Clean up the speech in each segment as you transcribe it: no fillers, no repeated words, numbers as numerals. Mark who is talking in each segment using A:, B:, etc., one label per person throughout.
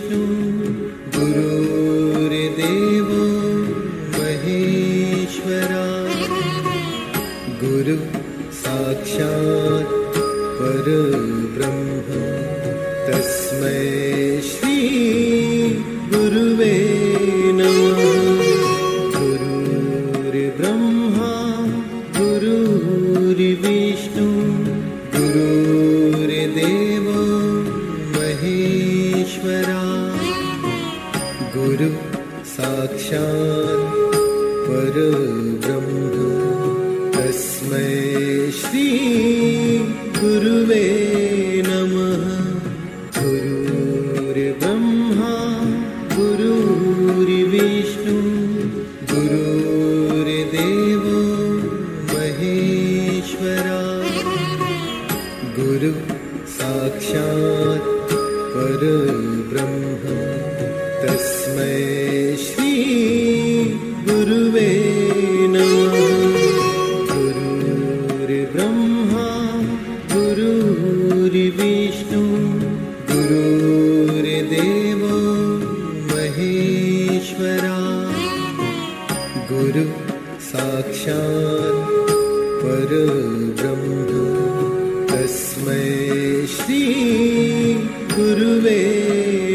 A: गुरुर्विष्णु गुरुर्देवो महेश्वरा गुरु साक्षात् परब्रह्म तस्मै श्री गुरुवे नमः। गुरुर्ब्रह्मा गुरुर्विष्णु गुरुर्देवो महेश्वरा गुरु साक्षात् परब्रह्म तस्मै श्री गुरुवे नमः। गुरुर्ब्रह्मा गुरुर्विष्णु गुरुर्देवो महेश्वरा गुरु साक्षात् परब्रह्म तस्मै श्री गुरुवे नमः। गुरुर्ब्रह्मा गुरुर्विष्णु गुरुर्देवो महेश्वरा गुरु साक्षात् परब्रह्म तस्मै श्री गुरुवे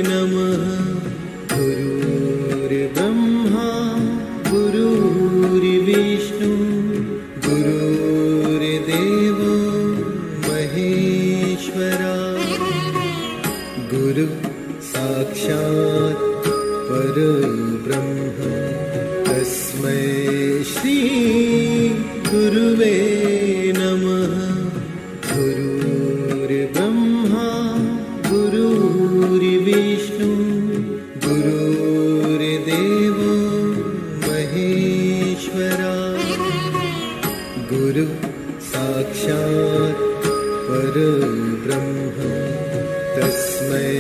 A: नमः। गुरुर्ब्रह्मा गुरुर्विष्णु गुरुर्देवो महेश्वरा गुरु साक्षात् परब्रह्म तस्मै श्री गुरुवे नमः। गुरुर्ब्रह्मा गुरुर्विष्णु गुरुर्देवो महेश्वरा गुरु साक्षात् परब्रह्म तस्मै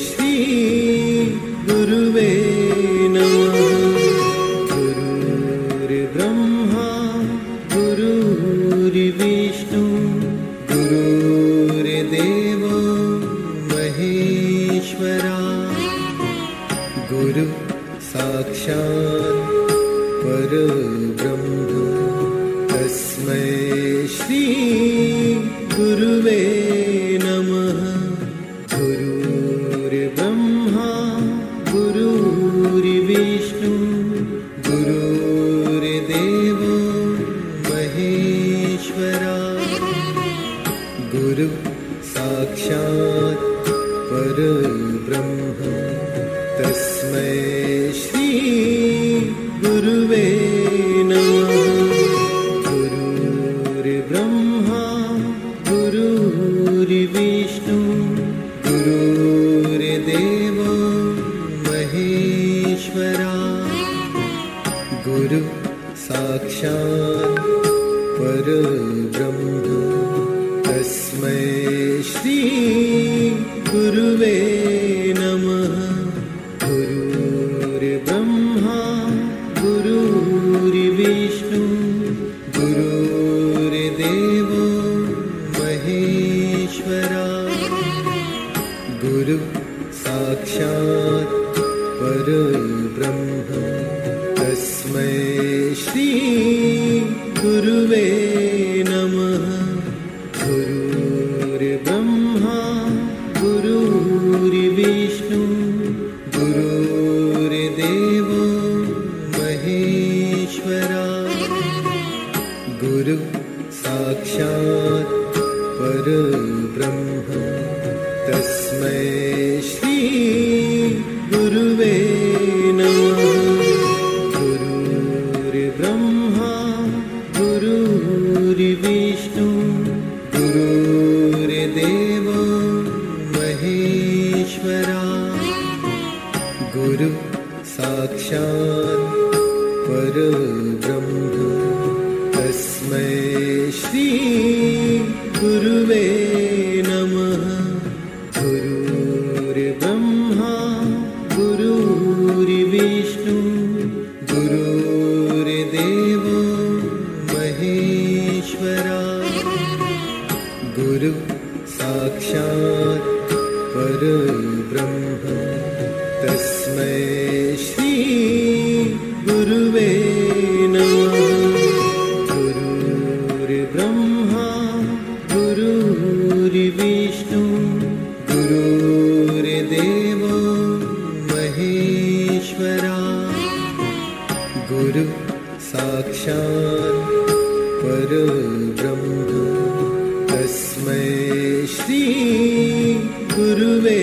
A: श्री गुरुवे नमः। गुरुर्ब्रह्मा गुरुर्विष्णु गुरुर्देवो महेश्वरा गुरु साक्षात् परब्रह्म तस्मै श्री गुरुवे नमः। गुरुर्ब्रह्मा गुरुर्विष्णु गुरुर्देवो महेश्वरा गुरु साक्षात् परब्रह्म तस्मै श्री गुरुवे नमः। गुरुर्ब्रह्मा गुरुर्विष्णु गुरुर्देवो महेश्वरा गुरु साक्षात् परब्रह्म तस्मै श्री गुरुवे नमः। गुरुर्ब्रह्मा गुरुर्विष्णु गुरुर्देवो महेश्वरा गुरु साक्षात् परब्रह्म तस्मै श्री गुरुवे नमः। गुरुर्ब्रह्मा गुरुर्विष्णु गुरुर्देवो महेश्वरा गुरु साक्षात् परब्रह्म तस्मै श्री गुरुवे नमः। गुरुर्ब्रह्मा गुरुर्विष्णु गुरुर्देवो महेश्वरा गुरु साक्षात् परब्रह्म तस्मै श्री गुरुवे नमः। गुरुर्ब्रह्मा गुरुर्विष्णु गुरुर्देवो महेश्वरा गुरु साक्षात् परब्रह्म साक्षात् परब्रह्म तस्मै श्री गुरुवे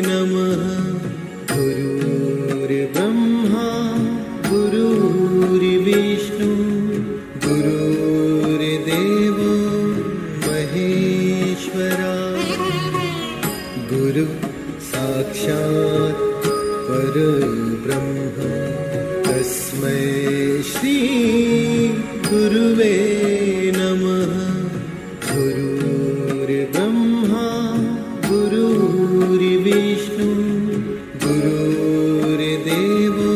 A: नमः। गुरुर्ब्रह्मा गुरुर्विष्णु गुरुर्देवो महेश्वरा। गुरु साक्षात् परब्रह्म तस्मै श्री गुरुवे नमः। गुरुर्ब्रह्मा गुरुर्विष्णु गुरुर्देवो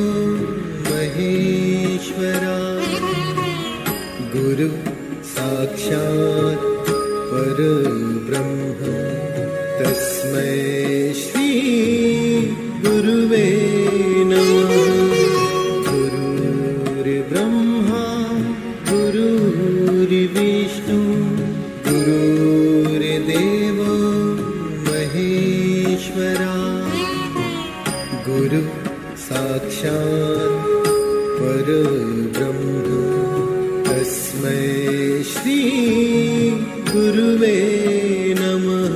A: महेश्वरा। गुरु साक्षात् परब्रह्म तस्मै श्री गुरुवे नमः। गुरुर्ब्रह्मा गुरुर्विष्णु गुरुर्देवो महेश्वरा। गुरु साक्षात् परब्रह्म तस्मै श्री गुरुवे नमः।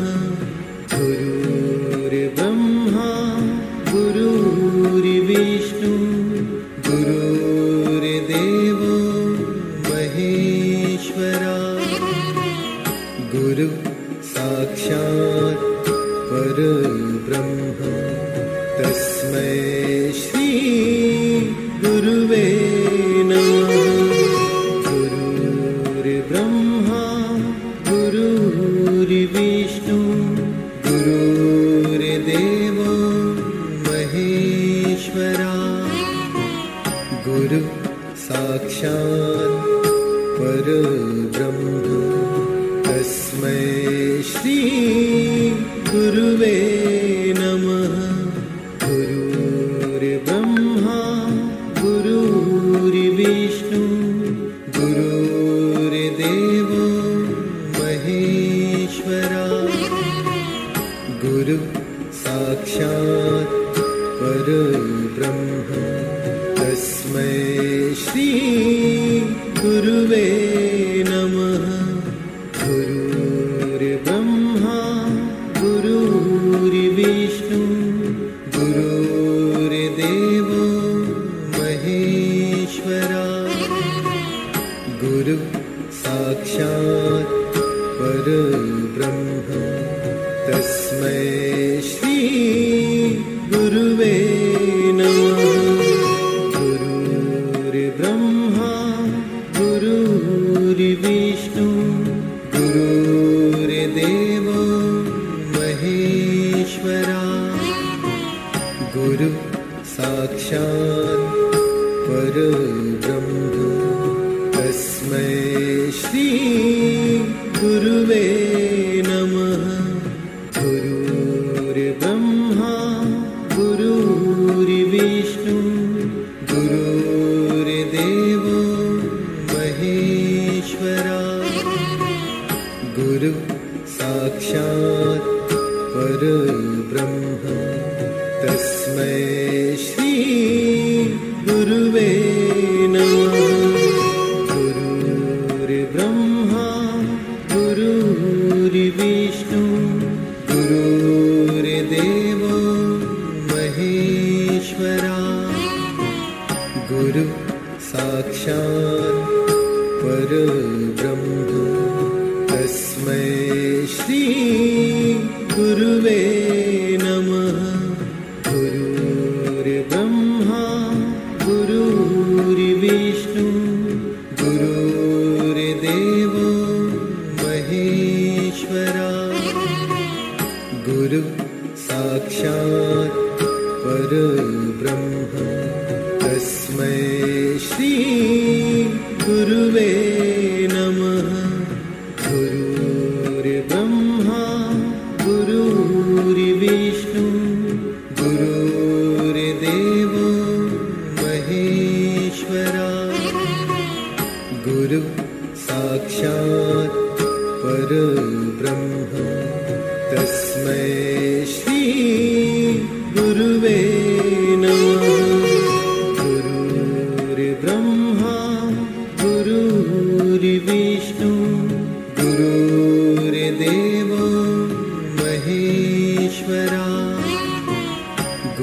A: गुरुर्ब्रह्मा गुरुर्विष्णु गुरुर्देवो महेश्वरा। गुरु साक्षात् परब्रह्म तस्मै श्री गुरुवे नमः। गुरुर्ब्रह्मा गुरुर्विष्णु गुरुर्देवो महेश्वरा। गुरु साक्षात् परब्रह्म तस्मै श्री गुरुवे नमः। गुरुर्ब्रह्मा गुरुर्विष्णु गुरुर्देवो महेश्वरा। गुरु साक्षात् परब्रह्म तस्मै श्री गुरुवे नमः। गुरुर्ब्रह्मा गुरुर्विष्णु गुरुर्देवो महेश्वरा। गुरु साक्षात् परब्रह्म तस्मै श्री गुरुवे नमः। गुरुर्ब्रह्मा गुरुर्विष्णु गुरुर्देवो महेश्वरा। गुरु साक्षात् परब्रह्म तस्मै श्री गुरुवे नमः। गुरुर्ब्रह्मा गुरुर्विष्णु गुरुर्देवो महेश्वरा। गुरु साक्षात् परब्रह्म तस्मै श्री गुरुवे नमः। गुरुर्ब्रह्मा गुरुर्विष्णु गुरुर्देवो महेश्वरा। गुरु साक्षात् परब्रह्म तस्मै श्री गुरुवे नमः। गुरुर्ब्रह्मा गुरुर्विष्णु गुरुर्देवो महेश्वरा। गुरु साक्षात् परब्रह्म तस्मै श्री गुरुवे नमः। गुरुर्ब्रह्मा गुरुर्विष्णु गुरुर्देवो महेश्वरा। गुरु साक्षात् परब्रह्म तस्मै श्री गुरुवे नमः। गुरुर्ब्रह्मा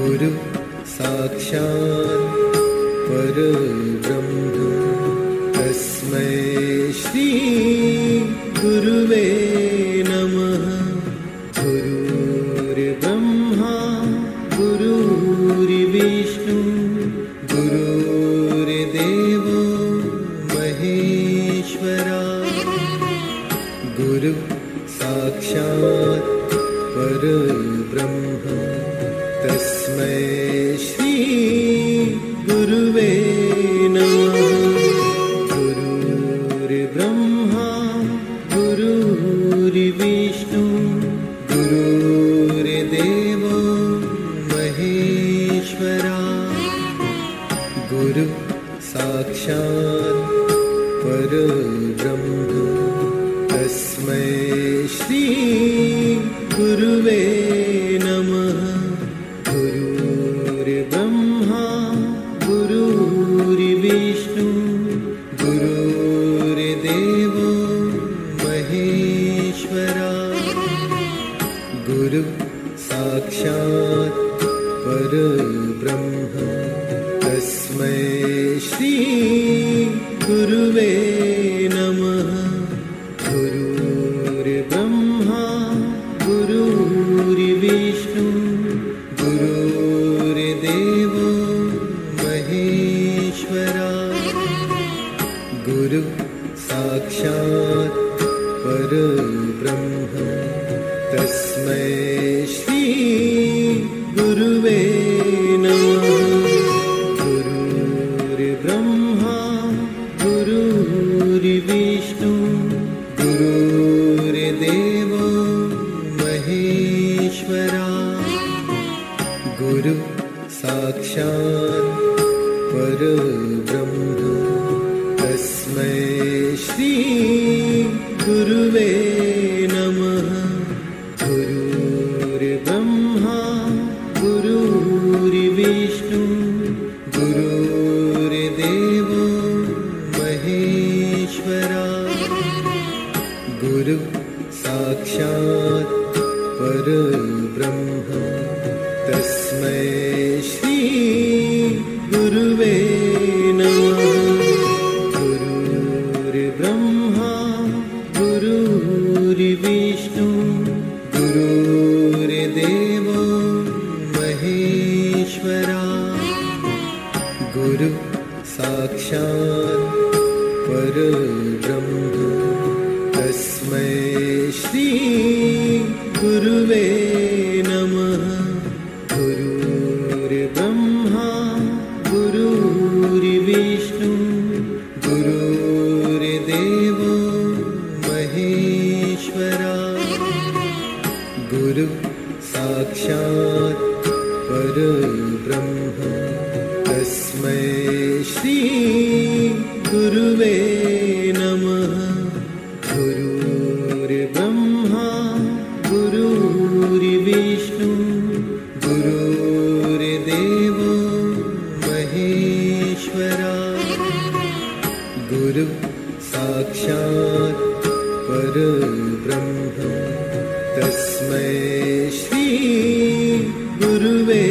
A: गुरु साक्षात् परब्रह्म तस्मै श्री गुरुवे नमः। गुरुर्ब्रह्मा गुरुर्विष्णु गुरुर्देवो महेश्वरा। गुरु साक्षात् परब्रह्म तस्मै श्री गुरुवे नमः। गुरुर्ब्रह्मा गुरुर्विष्णु गुरुर्देवो महेश्वरा। गुरु साक्षात् परब्रह्म तस्मै श्री गुरुवे नमः। गुरुर्ब्रह्मा गुरुर्विष्णु गुरुर्देवो महेश्वरा। गुरु साक्षात् परब्रह्म तस्मै श्री गुरुवे नमः। गुरुर्ब्रह्मा गुरुर्विष्णु गुरुर्देवो महेश्वरा। गुरु साक्षात् परब्रह्म तस्मै श्री गुरुवे नमः। गुरुर्ब्रह्मा गुरुर्विष्णु गुरुर्देवो महेश्वरा। गुरु साक्षात् परब्रह्म तस्मै श्री गुरुवे नमः। गुरुर्ब्रह्मा गुरुर्विष्णु गुरुर्देवो महेश्वरा। गुरु साक्षात् परब्रह्म तस्मै श्री गुरुवे नमः। गुरुर्ब्रह्मा गुरुर्विष्णु गुरुर्देवो महेश्वरा। गुरु साक्षात् परब्रह्म तस्मै श्री गुरुवे नमः। गुरुर्ब्रह्मा गुरुर्विष्णु गुरुर्देवो महेश्वरा। गुरु साक्षात् परब्रह्म तस्मै श्री गुरुवे नमः। गुरुर्ब्रह्मा गुरुर्विष्णु गुरुर्देवो महेश्वरा। गुरु साक्षात् परब्रह्म तस्मै श्री गुरुवे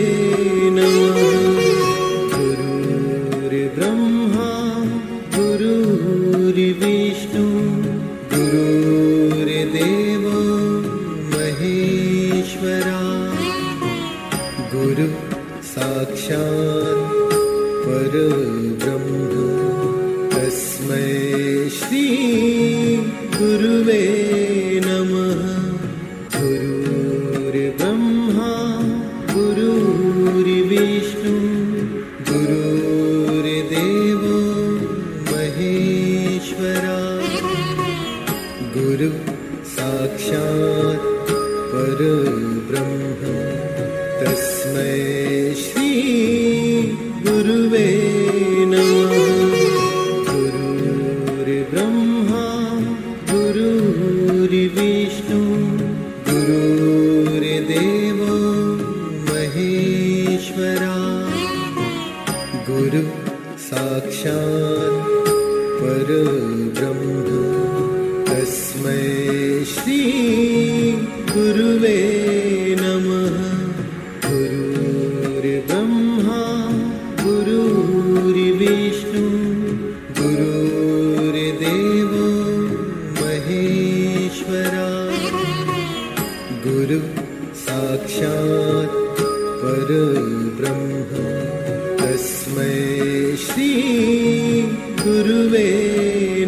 A: नमः। गुरुर्ब्रह्मा गुरुर्विष्णु गुरुर्देवो महेश्वरा। गुरु साक्षात् परब्रह्म तस्मै श्री गुरुवे नमः। गुरुर्ब्रह्मा गुरुर्विष्णु गुरुर्देवो महेश्वरा। गुरु साक्षात् परब्रह्म तस्मै श्री गुरुवे नमः। गुरुर्ब्रह्मा गुरुर्विष्णु गुरुर्देवो महेश्वरा। गुरु साक्षात् परब्रह्म तस्मै श्री गुरुवे नमः। गुरुर्ब्रह्मा परब्रह्म तस्मै श्री गुरुवे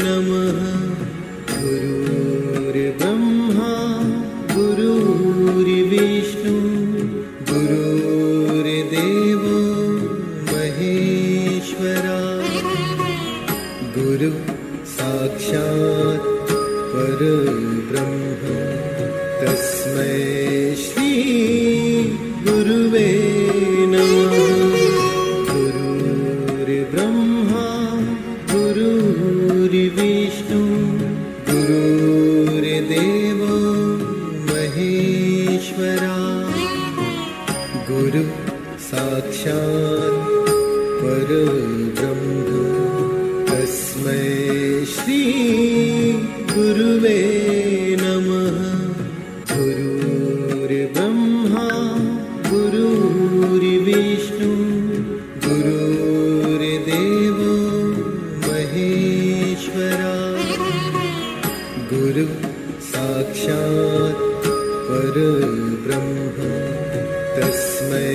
A: नमः। गुरुर्ब्रह्मा गुरुर्विष्णु गुरुर्देवो महेश्वरा। गुरु साक्षात् परब्रह्म तस्मै श्री गुरुवे नमः। गुरुर्ब्रह्मा गुरुर्विष्णु गुरुर्देवो महेश्वरा। गुरु साक्षात् परब्रह्म तस्मै श्री गुरुवे नमः। गुरुर्ब्रह्मा गुरुर्विष्णु गुरुर्देवो महेश्वरा। गुरु साक्षात् परब्रह्म तस्मै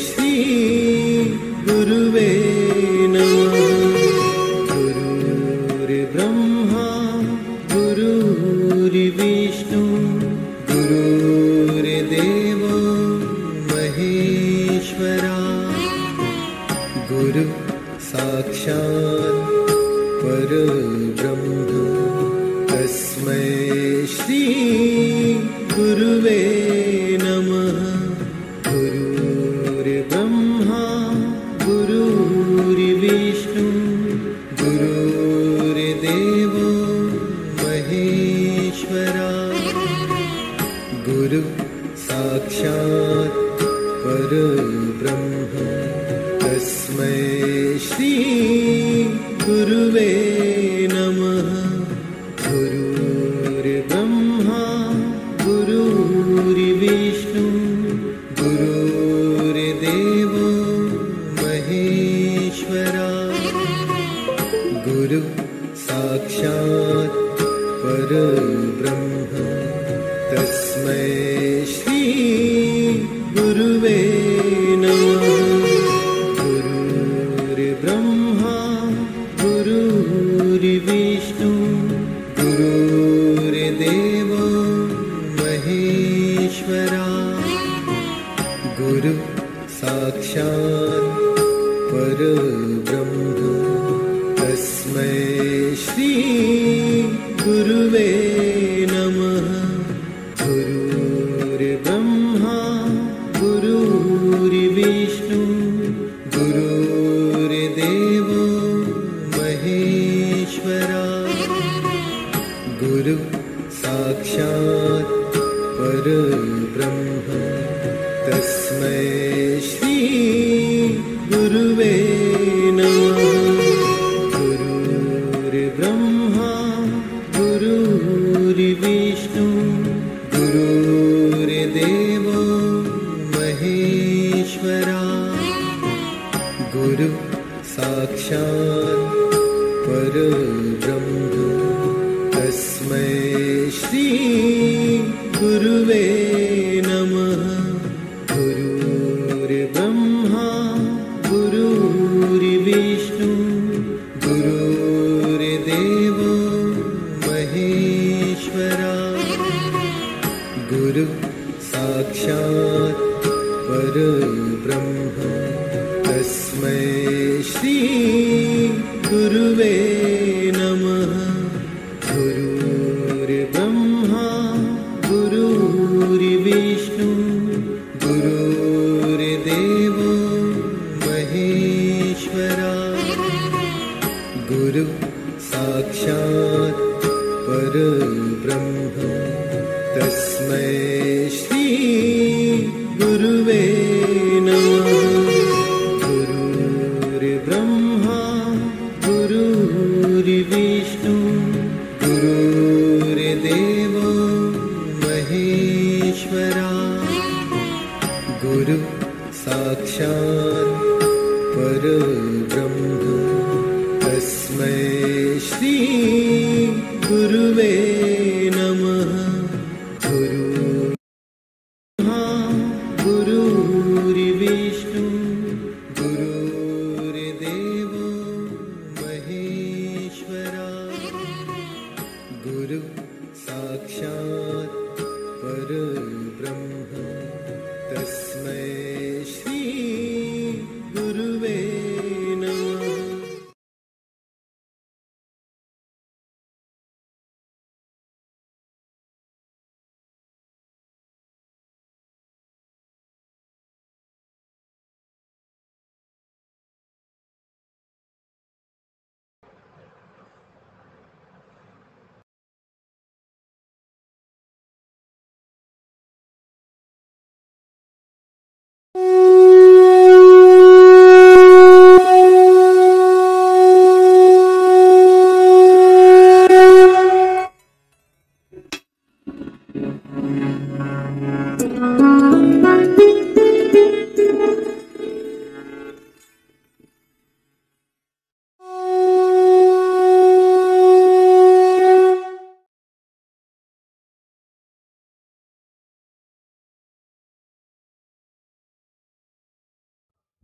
A: श्री गुरुवे नमः। गुरुर्ब्रह्मा गुरुर्विष्णु गुरुर्देवो महेश्वरा। गुरु साक्षात् परब्रह्म तस्मै श्री गुरुवे नमः। गुरुर्ब्रह्मा गुरुर्विष्णु गुरुर्देवो महेश्वरा। गुरु साक्षात् परब्रह्म तस्मै श्री गुरुवे नमः। गुरुर्ब्रह्मा गुरुर्विष्णु गुरुर्देवो महेश्वरा। गुरु साक्षात् परब्रह्म तस्मै श्री गुरुवे नमः। गुरुर्ब्रह्मा गुरुर्विष्णु गुरुर्देवो महेश्वरा। गुरु साक्षात् परब्रह्म तस्मै श्री गुरुवे नमः। गुरुर्ब्रह्मा गुरुर्विष्णु गुरुर्देवो महेश्वरा। गुरु साक्षात् परब्रह्म तस्मै श्री गुरुवे नमः। गुरुर्ब्रह्मा गुरुर्विष्णु गुरुर्देवो महेश्वरा। गुरु साक्षात् परब्रह्म तस्मै श्री गुरुवे नमः। गुरुर्ब्रह्मा गुरुर्विष्णु गुरुर्देवो महेश्वरा। गुरु साक्षात् परब्रह्म तस्मै श्री गुरुवे नमः। गुरुर्ब्रह्मा गुरुर्विष्णु गुरुर्देवो महेश्वरा। गुरु साक्षात् परब्रह्म तस्मै श्री गुरुवे नमः। गुरुर्ब्रह्मा गुरुर्विष्णु गुरुर्देवो महेश्वरा। गुरु साक्षात् परब्रह्म तस्मै श्री गुरुवे नमः। गुरुर्ब्रह्मा गुरुर्विष्णु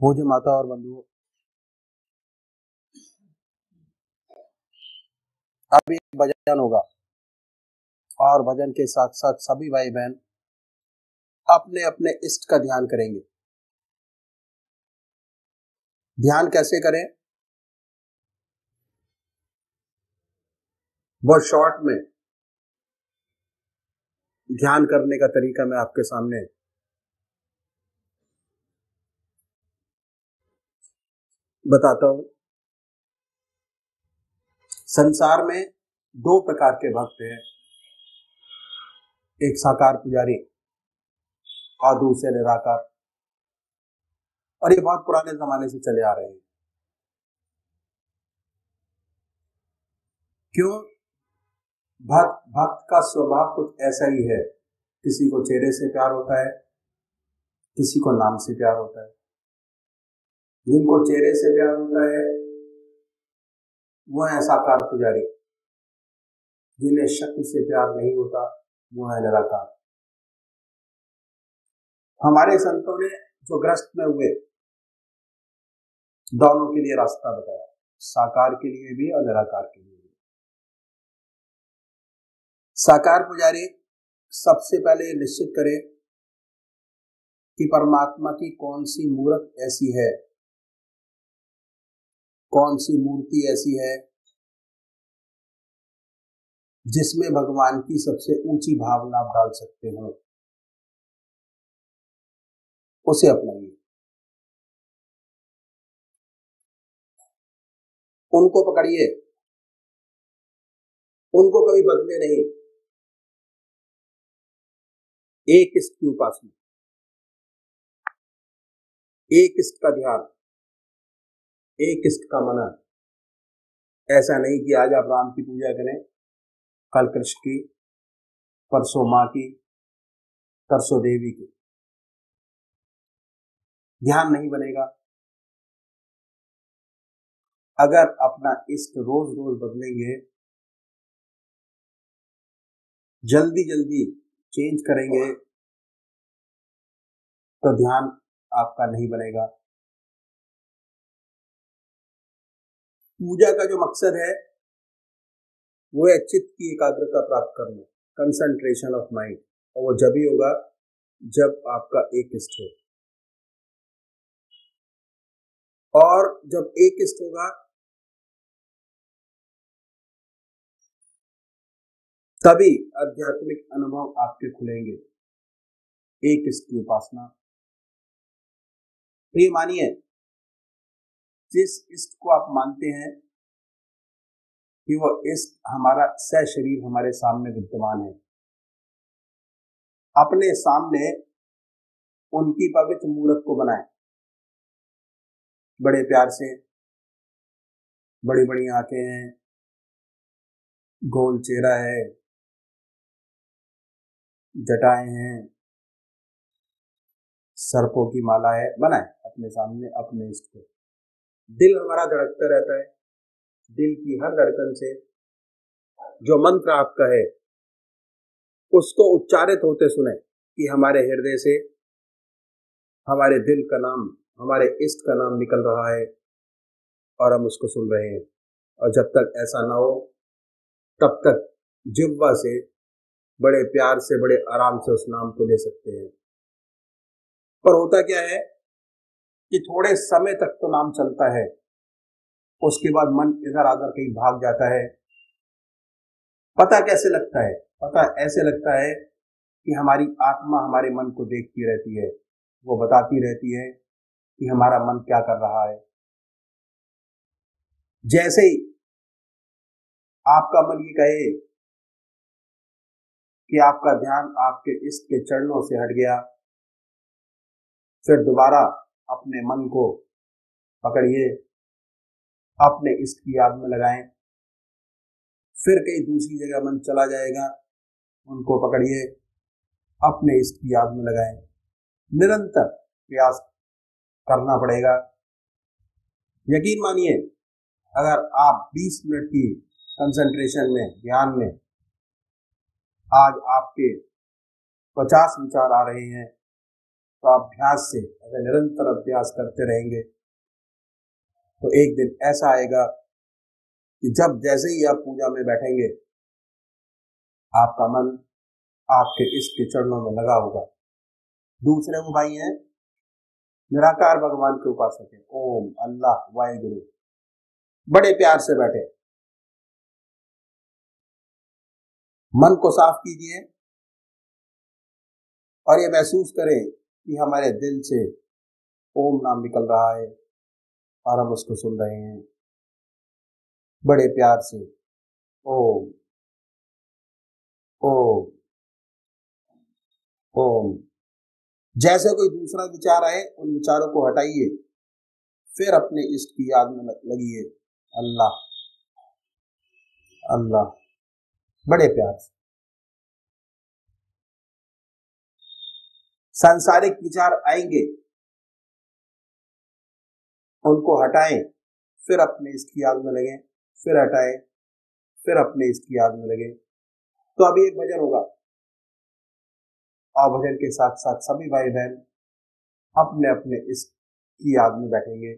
B: पूज्य माता और बंधुओं, अब एक भजन होगा और भजन के साथ साथ सभी भाई बहन अपने अपने इष्ट का ध्यान करेंगे। ध्यान कैसे करें, बहुत शॉर्ट में ध्यान करने का तरीका मैं आपके सामने बताता हूं। संसार में दो प्रकार के भक्त हैं, एक साकार पुजारी और दूसरे निराकार, और ये बहुत पुराने जमाने से चले आ रहे हैं। क्यों? भक्त का स्वभाव कुछ ऐसा ही है, किसी को चेहरे से प्यार होता है, किसी को नाम से प्यार होता है। जिनको चेहरे से प्यार होता है वो है साकार पुजारी, जिन्हें शक्ति से प्यार नहीं होता वो है निराकार। हमारे संतों ने जो ग्रस्त में हुए दोनों के लिए रास्ता बताया, साकार के लिए भी और निराकार के लिए भी। साकार पुजारी सबसे पहले निश्चित करे कि परमात्मा की कौन सी मूर्त ऐसी है, कौन सी मूर्ति ऐसी है जिसमें भगवान की सबसे ऊंची भावना आप डाल सकते हो, उसे अपनाइए। उनको पकड़िए, उनको कभी बदले नहीं। एक इष्ट की उपासना, एक इष्ट का ध्यान, एक इष्ट का मनन। ऐसा नहीं कि आज आप राम की पूजा करें, कल कृष्ण की, परसों माँ की, तरसों देवी की। ध्यान नहीं बनेगा। अगर अपना इष्ट रोज रोज बदलेंगे, जल्दी जल्दी चेंज करेंगे, तो ध्यान आपका नहीं बनेगा। पूजा का जो मकसद है वो है चित्त की एकाग्रता प्राप्त करना, कंसंट्रेशन ऑफ माइंड, और वो जब ही होगा जब आपका एक इष्ट हो। और जब एक इष्ट होगा तभी आध्यात्मिक अनुभव आपके खुलेंगे। एक इष्ट की उपासना, तो ये मानिए जिस इष्ट को आप मानते हैं कि वो इष्ट हमारा सशरीर हमारे सामने विद्यमान है, अपने सामने उनकी पवित्र मूर्त को बनाएं। बड़े प्यार से, बड़ी बड़ी आंखें हैं, गोल चेहरा है, जटाएं हैं, सर्पों की माला है, बनाएं अपने सामने अपने इष्ट को। दिल हमारा धड़कता रहता है, दिल की हर धड़कन से जो मंत्र आपका है उसको उच्चारित होते सुने कि हमारे हृदय से हमारे दिल का नाम, हमारे इष्ट का नाम निकल रहा है और हम उसको सुन रहे हैं। और जब तक ऐसा ना हो तब तक जिह्वा से बड़े प्यार से, बड़े आराम से उस नाम को ले सकते हैं। पर होता क्या है कि थोड़े समय तक तो नाम चलता है, उसके बाद मन इधर आधर कहीं भाग जाता है। पता कैसे लगता है? पता ऐसे लगता है कि हमारी आत्मा हमारे मन को देखती रहती है, वो बताती रहती है कि हमारा मन क्या कर रहा है। जैसे ही आपका मन ये कहे कि आपका ध्यान आपके इष्ट के चरणों से हट गया, फिर दोबारा अपने मन को पकड़िए, अपने इष्ट की याद में लगाएं। फिर कहीं दूसरी जगह मन चला जाएगा, उनको पकड़िए, अपने इष्ट की याद में लगाएं। निरंतर प्रयास करना पड़ेगा। यकीन मानिए, अगर आप 20 मिनट की कंसंट्रेशन में, ध्यान में आज आपके 50 विचार आ रहे हैं, तो अभ्यास से, अगर निरंतर अभ्यास करते रहेंगे तो एक दिन ऐसा आएगा कि जब जैसे ही आप पूजा में बैठेंगे, आपका मन आपके इष्ट के चरणों में लगा होगा। दूसरे वो भाई हैं निराकार भगवान के उपासक है, ओम, अल्लाह, वाहिगुरु, बड़े प्यार से बैठे। मन को साफ कीजिए और ये महसूस करें कि हमारे दिल से ओम नाम निकल रहा है और हम उसको सुन रहे हैं बड़े प्यार से। ओम ओम ओम। जैसे कोई दूसरा विचार आए, उन विचारों को हटाइए, फिर अपने इष्ट की याद में लगिए, अल्लाह अल्लाह, बड़े प्यार से। सांसारिक विचार आएंगे, उनको हटाएं, फिर अपने इष्ट की याद में लगे, फिर हटाएं, फिर अपने इष्ट की याद में लगे। तो अभी एक भजन होगा और भजन के साथ साथ सभी भाई बहन अपने अपने इष्ट की याद में बैठेंगे।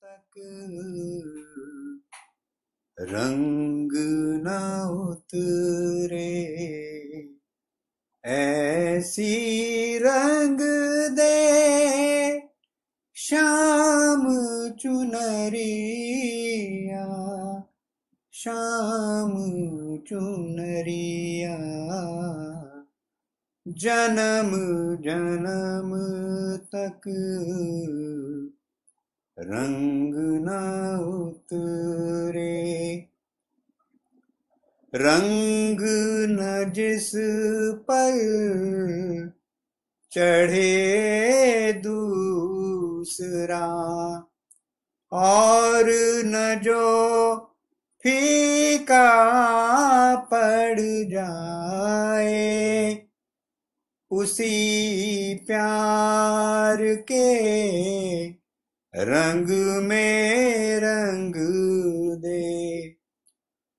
A: तक रंग न उतरे, ऐसी रंग दे श्याम चुनरिया, श्याम चुनरिया, जन्म जन्म तक रंग न उतरे। रंग न जिस पर चढ़े दूसरा, और न जो फीका पड़ जाए, उसी प्यार के रंग में रंग दे।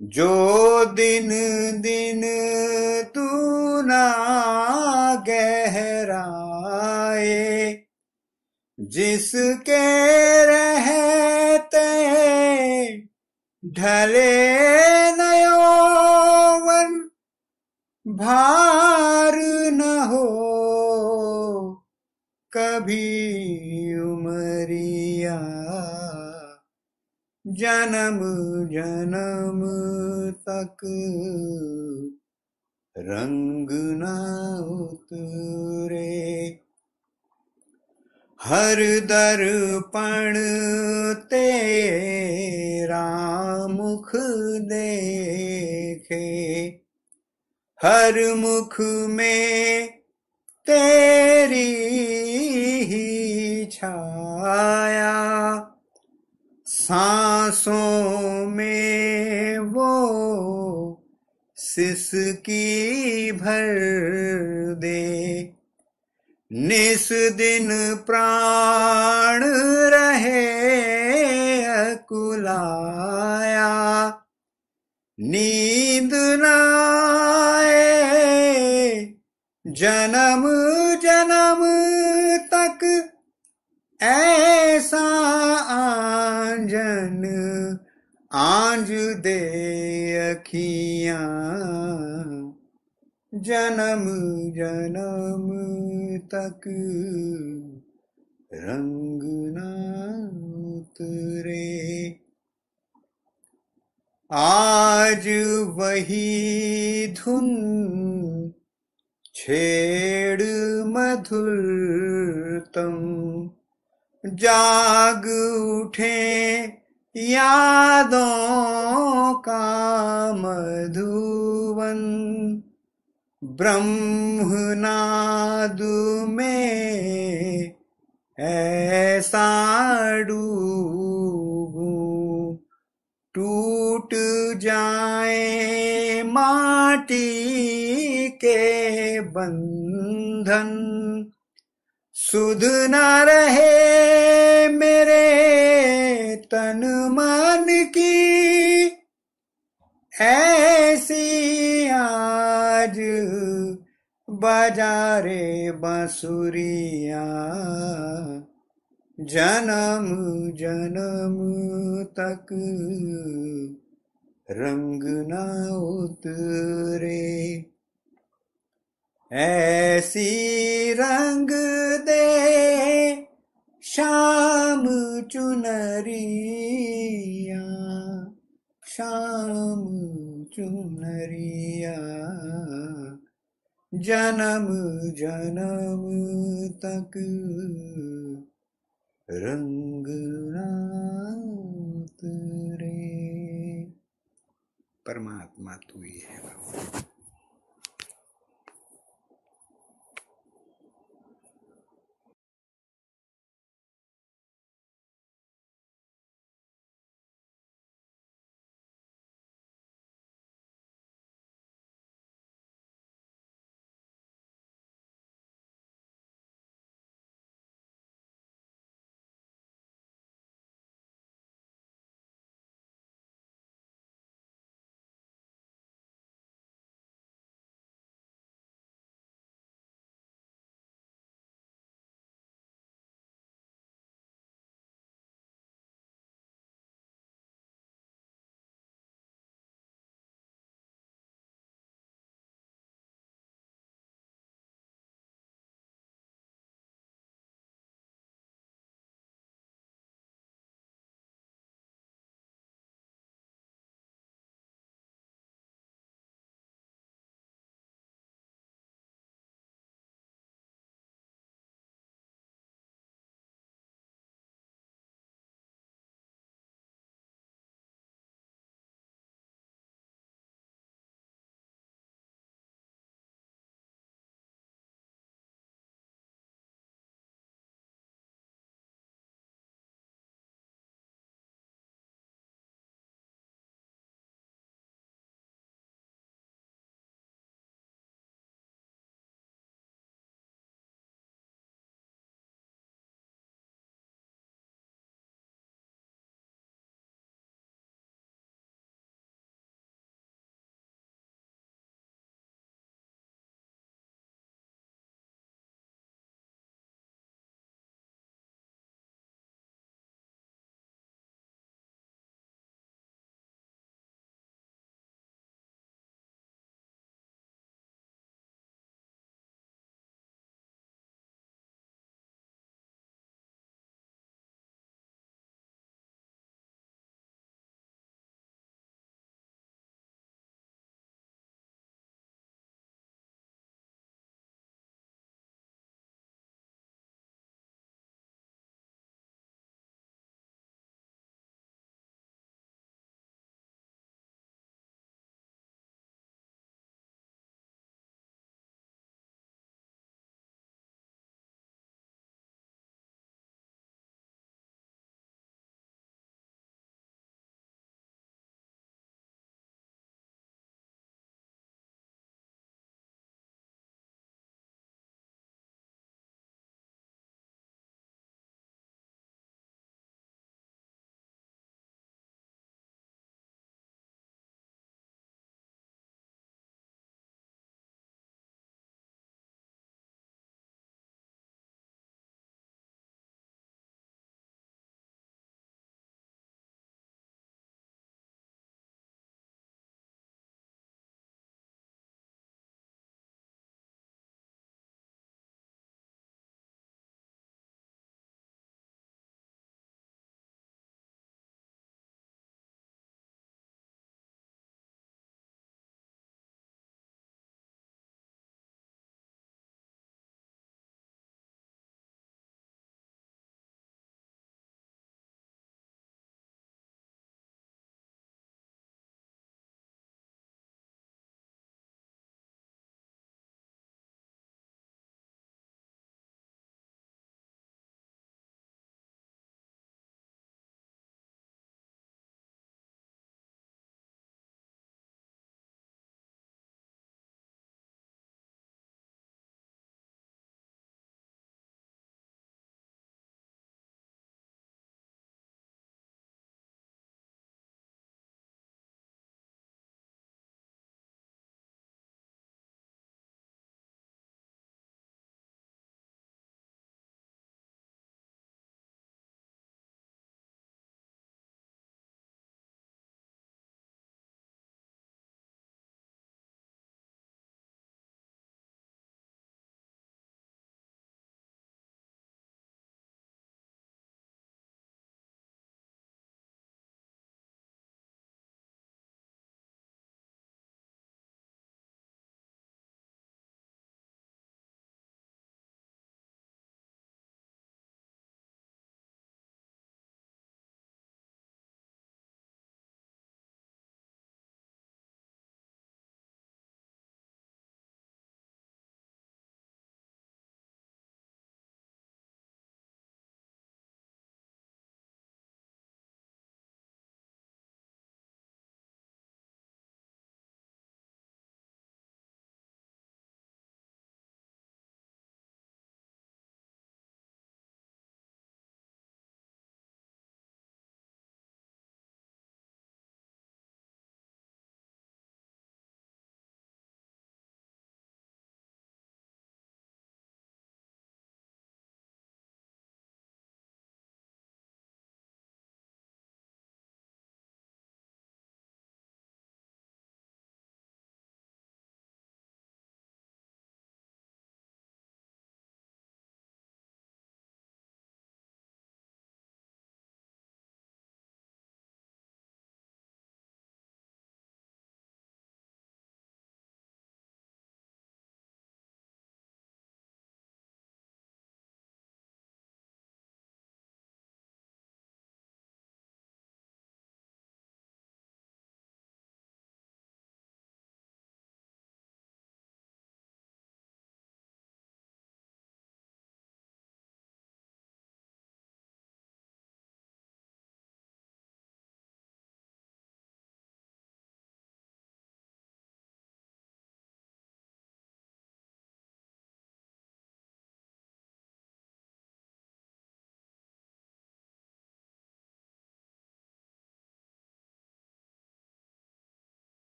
A: जो दिन दिन तू ना गहराए, जिसके रहते ढले न यौवन, भार न हो कभी उमरिया, जन्म जन्म तक रंग न उतरे। हर दर्पण तेरा मुख देखे, हर मुख में तेरी ही छाया, सांसों में वो सिसकी भर दे, निस दिन प्राण रहे अकुलाया, नींद न आए जन्म जन्म तक, ऐसा आंजन आंज दे अखियां, जन्म जन्म तक रंग न उतरे। आज वही धुन छेड़ मधुरतम, जाग उठे यादों का मधुवन ब्रह्मनाद में ऐसा डूबूं टूट जाए माटी के बंधन सुध न रहे मेरे तन मन की ऐसी आज बजा रे बांसुरिया जन्म जन्म तक रंग न उतरे ऐसी रंग दे शाम चुनरिया शाम चुनरिया जन्म जन्म तक रंग ना उतरे। परमात्मा तू ही है।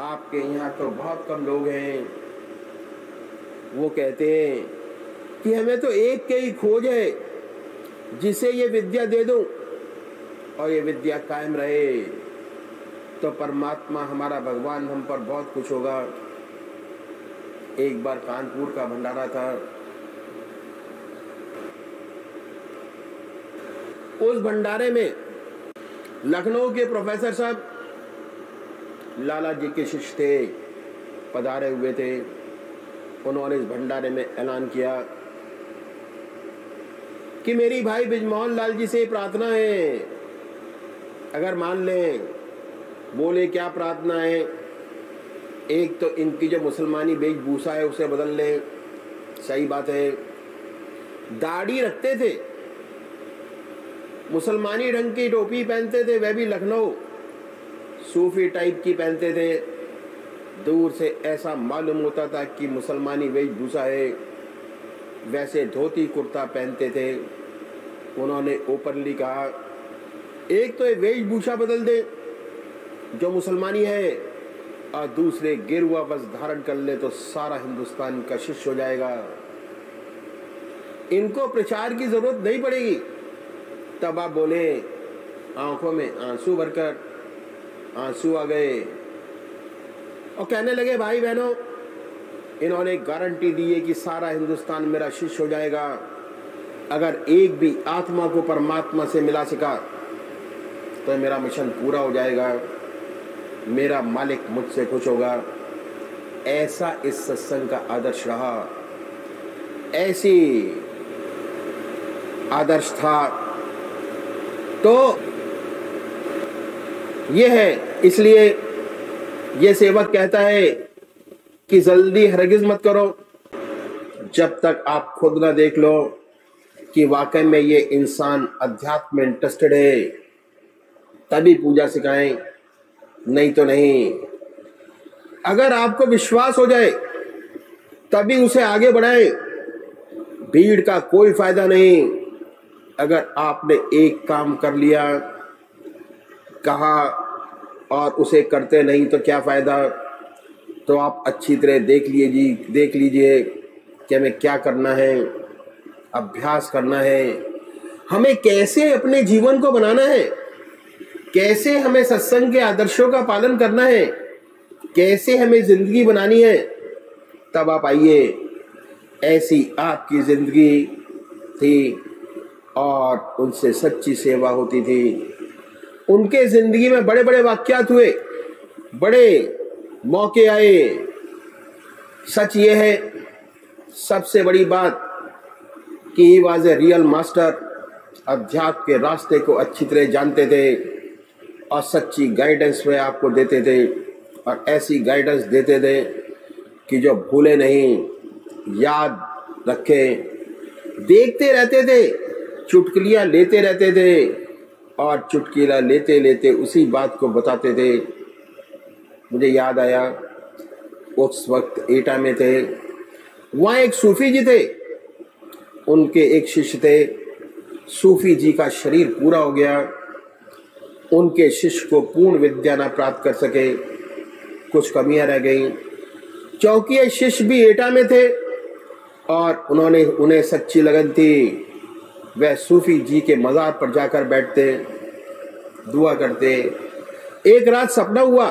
C: आपके यहाँ तो बहुत कम लोग हैं, वो कहते हैं कि हमें तो एक के ही खोज है जिसे ये विद्या दे दूं और ये विद्या कायम रहे तो परमात्मा हमारा भगवान हम पर बहुत खुश होगा। एक बार कानपुर का भंडारा था, उस भंडारे में लखनऊ के प्रोफेसर साहब लाला जी के शिष्य थे, पधारे हुए थे। उन्होंने इस भंडारे में ऐलान किया कि मेरी भाई बिजमोहन लाल जी से प्रार्थना है, अगर मान लें। बोले क्या प्रार्थना है? एक तो इनकी जो मुसलमानी वेशभूषा है उसे बदल लें, सही बात है। दाढ़ी रखते थे, मुसलमानी ढंग की टोपी पहनते थे, वह भी लखनऊ सूफी टाइप की पहनते थे। दूर से ऐसा मालूम होता था कि मुसलमानी वेशभूषा है। वैसे धोती कुर्ता पहनते थे। उन्होंने ओपनली कहा, एक तो ये वेशभूषा बदल दे जो मुसलमानी है, और दूसरे गेरुआ वस्त्र धारण कर ले तो सारा हिंदुस्तान का शिष्य हो जाएगा, इनको प्रचार की जरूरत नहीं पड़ेगी। तब आप बोले, आंखों में आंसू भरकर आंसू आ गए और कहने लगे, भाई बहनों, इन्होंने गारंटी दी है कि सारा हिंदुस्तान मेरा शिष्य हो जाएगा। अगर एक भी आत्मा को परमात्मा से मिला सका तो मेरा मिशन पूरा हो जाएगा, मेरा मालिक मुझसे खुश होगा। ऐसा इस सत्संग का आदर्श रहा, ऐसी आदर्श था। तो ये है, इसलिए ये सेवक कहता है कि जल्दी हरगिज मत करो जब तक आप खुद ना देख लो कि वाकई में ये इंसान अध्यात्म में इंटरेस्टेड है, तभी पूजा सिखाएं, नहीं तो नहीं। अगर आपको विश्वास हो जाए तभी उसे आगे बढ़ाएं, भीड़ का कोई फायदा नहीं। अगर आपने एक काम कर लिया, कहा और उसे करते नहीं तो क्या फायदा। तो आप अच्छी तरह देख लीजिए कि हमें क्या करना है, अभ्यास करना है, हमें कैसे अपने जीवन को बनाना है, कैसे हमें सत्संग के आदर्शों का पालन करना है, कैसे हमें जिंदगी बनानी है। तब आप आइए, ऐसी आपकी जिंदगी थी और उनसे सच्ची सेवा होती थी। उनके जिंदगी में बड़े बड़े वाक्यात हुए, बड़े मौके आए। सच ये है, सबसे बड़ी बात कि he was a real master, अध्यात्म के रास्ते को अच्छी तरह जानते थे और सच्ची गाइडेंस में आपको देते थे, और ऐसी गाइडेंस देते थे कि जो भूले नहीं, याद रखे। देखते रहते थे, चुटकुलियां लेते रहते थे और चुटकुला लेते लेते उसी बात को बताते थे। मुझे याद आया, उस वक्त एटा में थे, वहाँ एक सूफी जी थे, उनके एक शिष्य थे। सूफी जी का शरीर पूरा हो गया, उनके शिष्य को पूर्ण विद्या न प्राप्त कर सके, कुछ कमियां रह गई। चौकिया शिष्य भी एटा में थे और उन्हें सच्ची लगन थी। वह सूफी जी के मज़ार पर जाकर बैठते, दुआ करते। एक रात सपना हुआ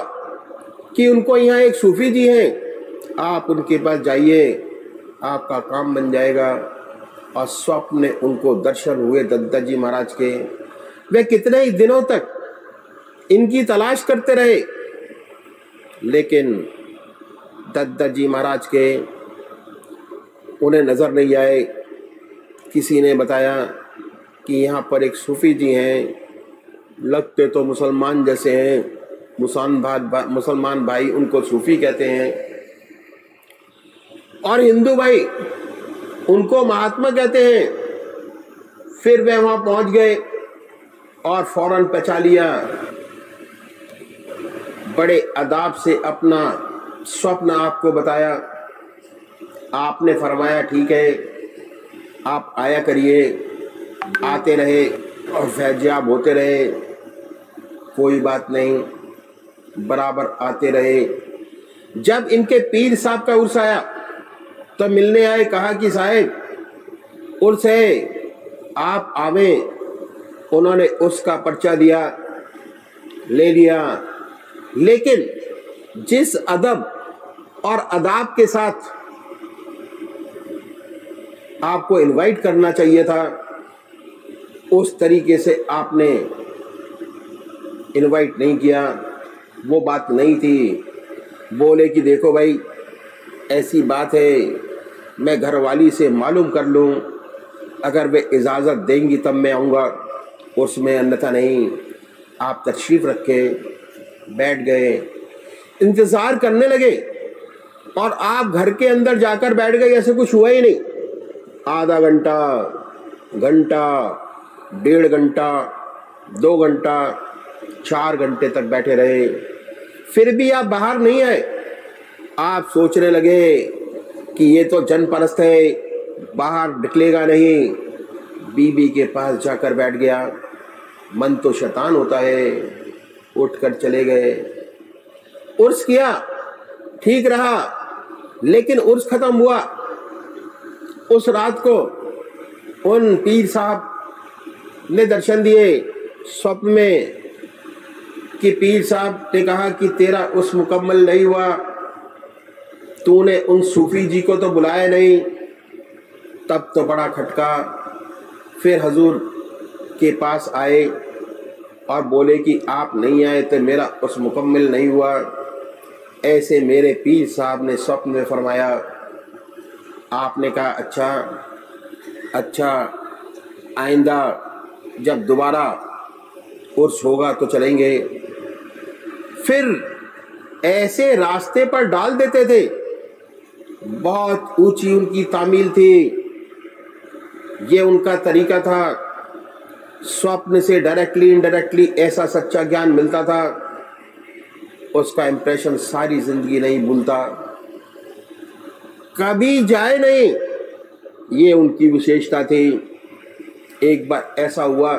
C: कि उनको यहाँ एक सूफी जी हैं, आप उनके पास जाइए, आपका काम बन जाएगा। और स्वप्न में उनको दर्शन हुए दत्ता जी महाराज के। वे कितने ही दिनों तक इनकी तलाश करते रहे, लेकिन दत्ता जी महाराज के उन्हें नजर नहीं आए। किसी ने बताया कि यहाँ पर एक सूफी जी हैं, लगते तो मुसलमान जैसे हैं, मुसलमान भाई उनको सूफी कहते हैं, और हिंदू भाई उनको महात्मा कहते हैं। फिर वे वहां पहुंच गए और फौरन पहचान लिया, बड़े अदाब से अपना स्वप्न आपको बताया। आपने फरमाया, ठीक है, आप आया करिए। आते रहे और फैज़याब होते रहे, कोई बात नहीं, बराबर आते रहे। जब इनके पीर साहब का उर्स आया तो मिलने आए, कहा कि साहब उर्स है, आप आवे। उन्होंने उसका पर्चा दिया, ले लिया। लेकिन जिस अदब और अदाब के साथ आपको इनवाइट करना चाहिए था, उस तरीके से आपने इनवाइट नहीं किया। वो बात नहीं थी। बोले कि देखो भाई, ऐसी बात है, मैं घरवाली से मालूम कर लूँ, अगर वे इजाज़त देंगी तब मैं आऊँगा, उसमें अन्यथा नहीं। आप तशरीफ़ रखे, बैठ गए, इंतज़ार करने लगे और आप घर के अंदर जाकर बैठ गए, ऐसे कुछ हुआ ही नहीं। आधा घंटा, घंटा, 1.5 घंटा, 2 घंटा, 4 घंटे तक बैठे रहे, फिर भी आप बाहर नहीं आए। आप सोचने लगे कि ये तो जनपरस्त है, बाहर निकलेगा नहीं। बीबी के पास जाकर बैठ गया। मन तो शैतान होता है। उठकर चले गए। उर्स किया, ठीक रहा, लेकिन उर्स खत्म हुआ। उस रात को उन पीर साहब ने दर्शन दिए स्वप्न में कि पीर साहब ने कहा कि तेरा उस मुकम्मल नहीं हुआ, तूने उन सूफी जी को तो बुलाया नहीं। तब तो बड़ा खटका। फिर हजूर के पास आए और बोले कि आप नहीं आए तो मेरा उस मुकम्मल नहीं हुआ। ऐसे मेरे पीर साहब ने स्वप्न में फरमाया। आपने कहा अच्छा अच्छा, आइंदा जब दोबारा उर्स होगा तो चलेंगे। फिर ऐसे रास्ते पर डाल देते थे। बहुत ऊंची उनकी तामील थी। ये उनका तरीका था। स्वप्न से डायरेक्टली इनडायरेक्टली ऐसा सच्चा ज्ञान मिलता था, उसका इंप्रेशन सारी जिंदगी नहीं भूलता, कभी जाए नहीं। ये उनकी विशेषता थी। एक बार ऐसा हुआ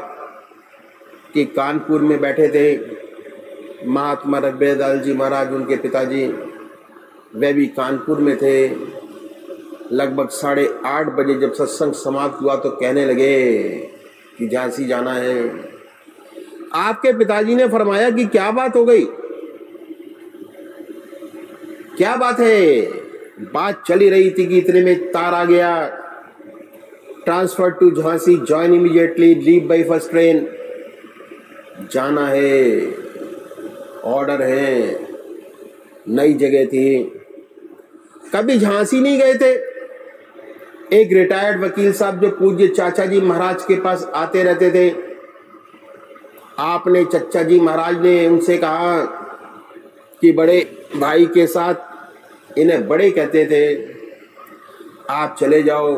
C: कि कानपुर में बैठे थे महात्मा रब्बेदाल जी महाराज, उनके पिताजी, वे भी कानपुर में थे। लगभग 8:30 बजे जब सत्संग समाप्त हुआ तो कहने लगे कि झांसी जाना है। आपके पिताजी ने फरमाया कि क्या बात हो गई, क्या बात है? बात चली रही थी कि इतने में तार आ गया, transfer to Jhansi, join immediately, leave by first train. जाना है, ऑर्डर है, नई जगह थी, कभी झांसी नहीं गए थे। एक रिटायर्ड वकील साहब जो पूज्य चाचा जी महाराज के पास आते रहते थे, आपने चचा जी महाराज ने उनसे कहा कि बड़े भाई के साथ, इन्हें बड़े कहते थे, आप चले जाओ।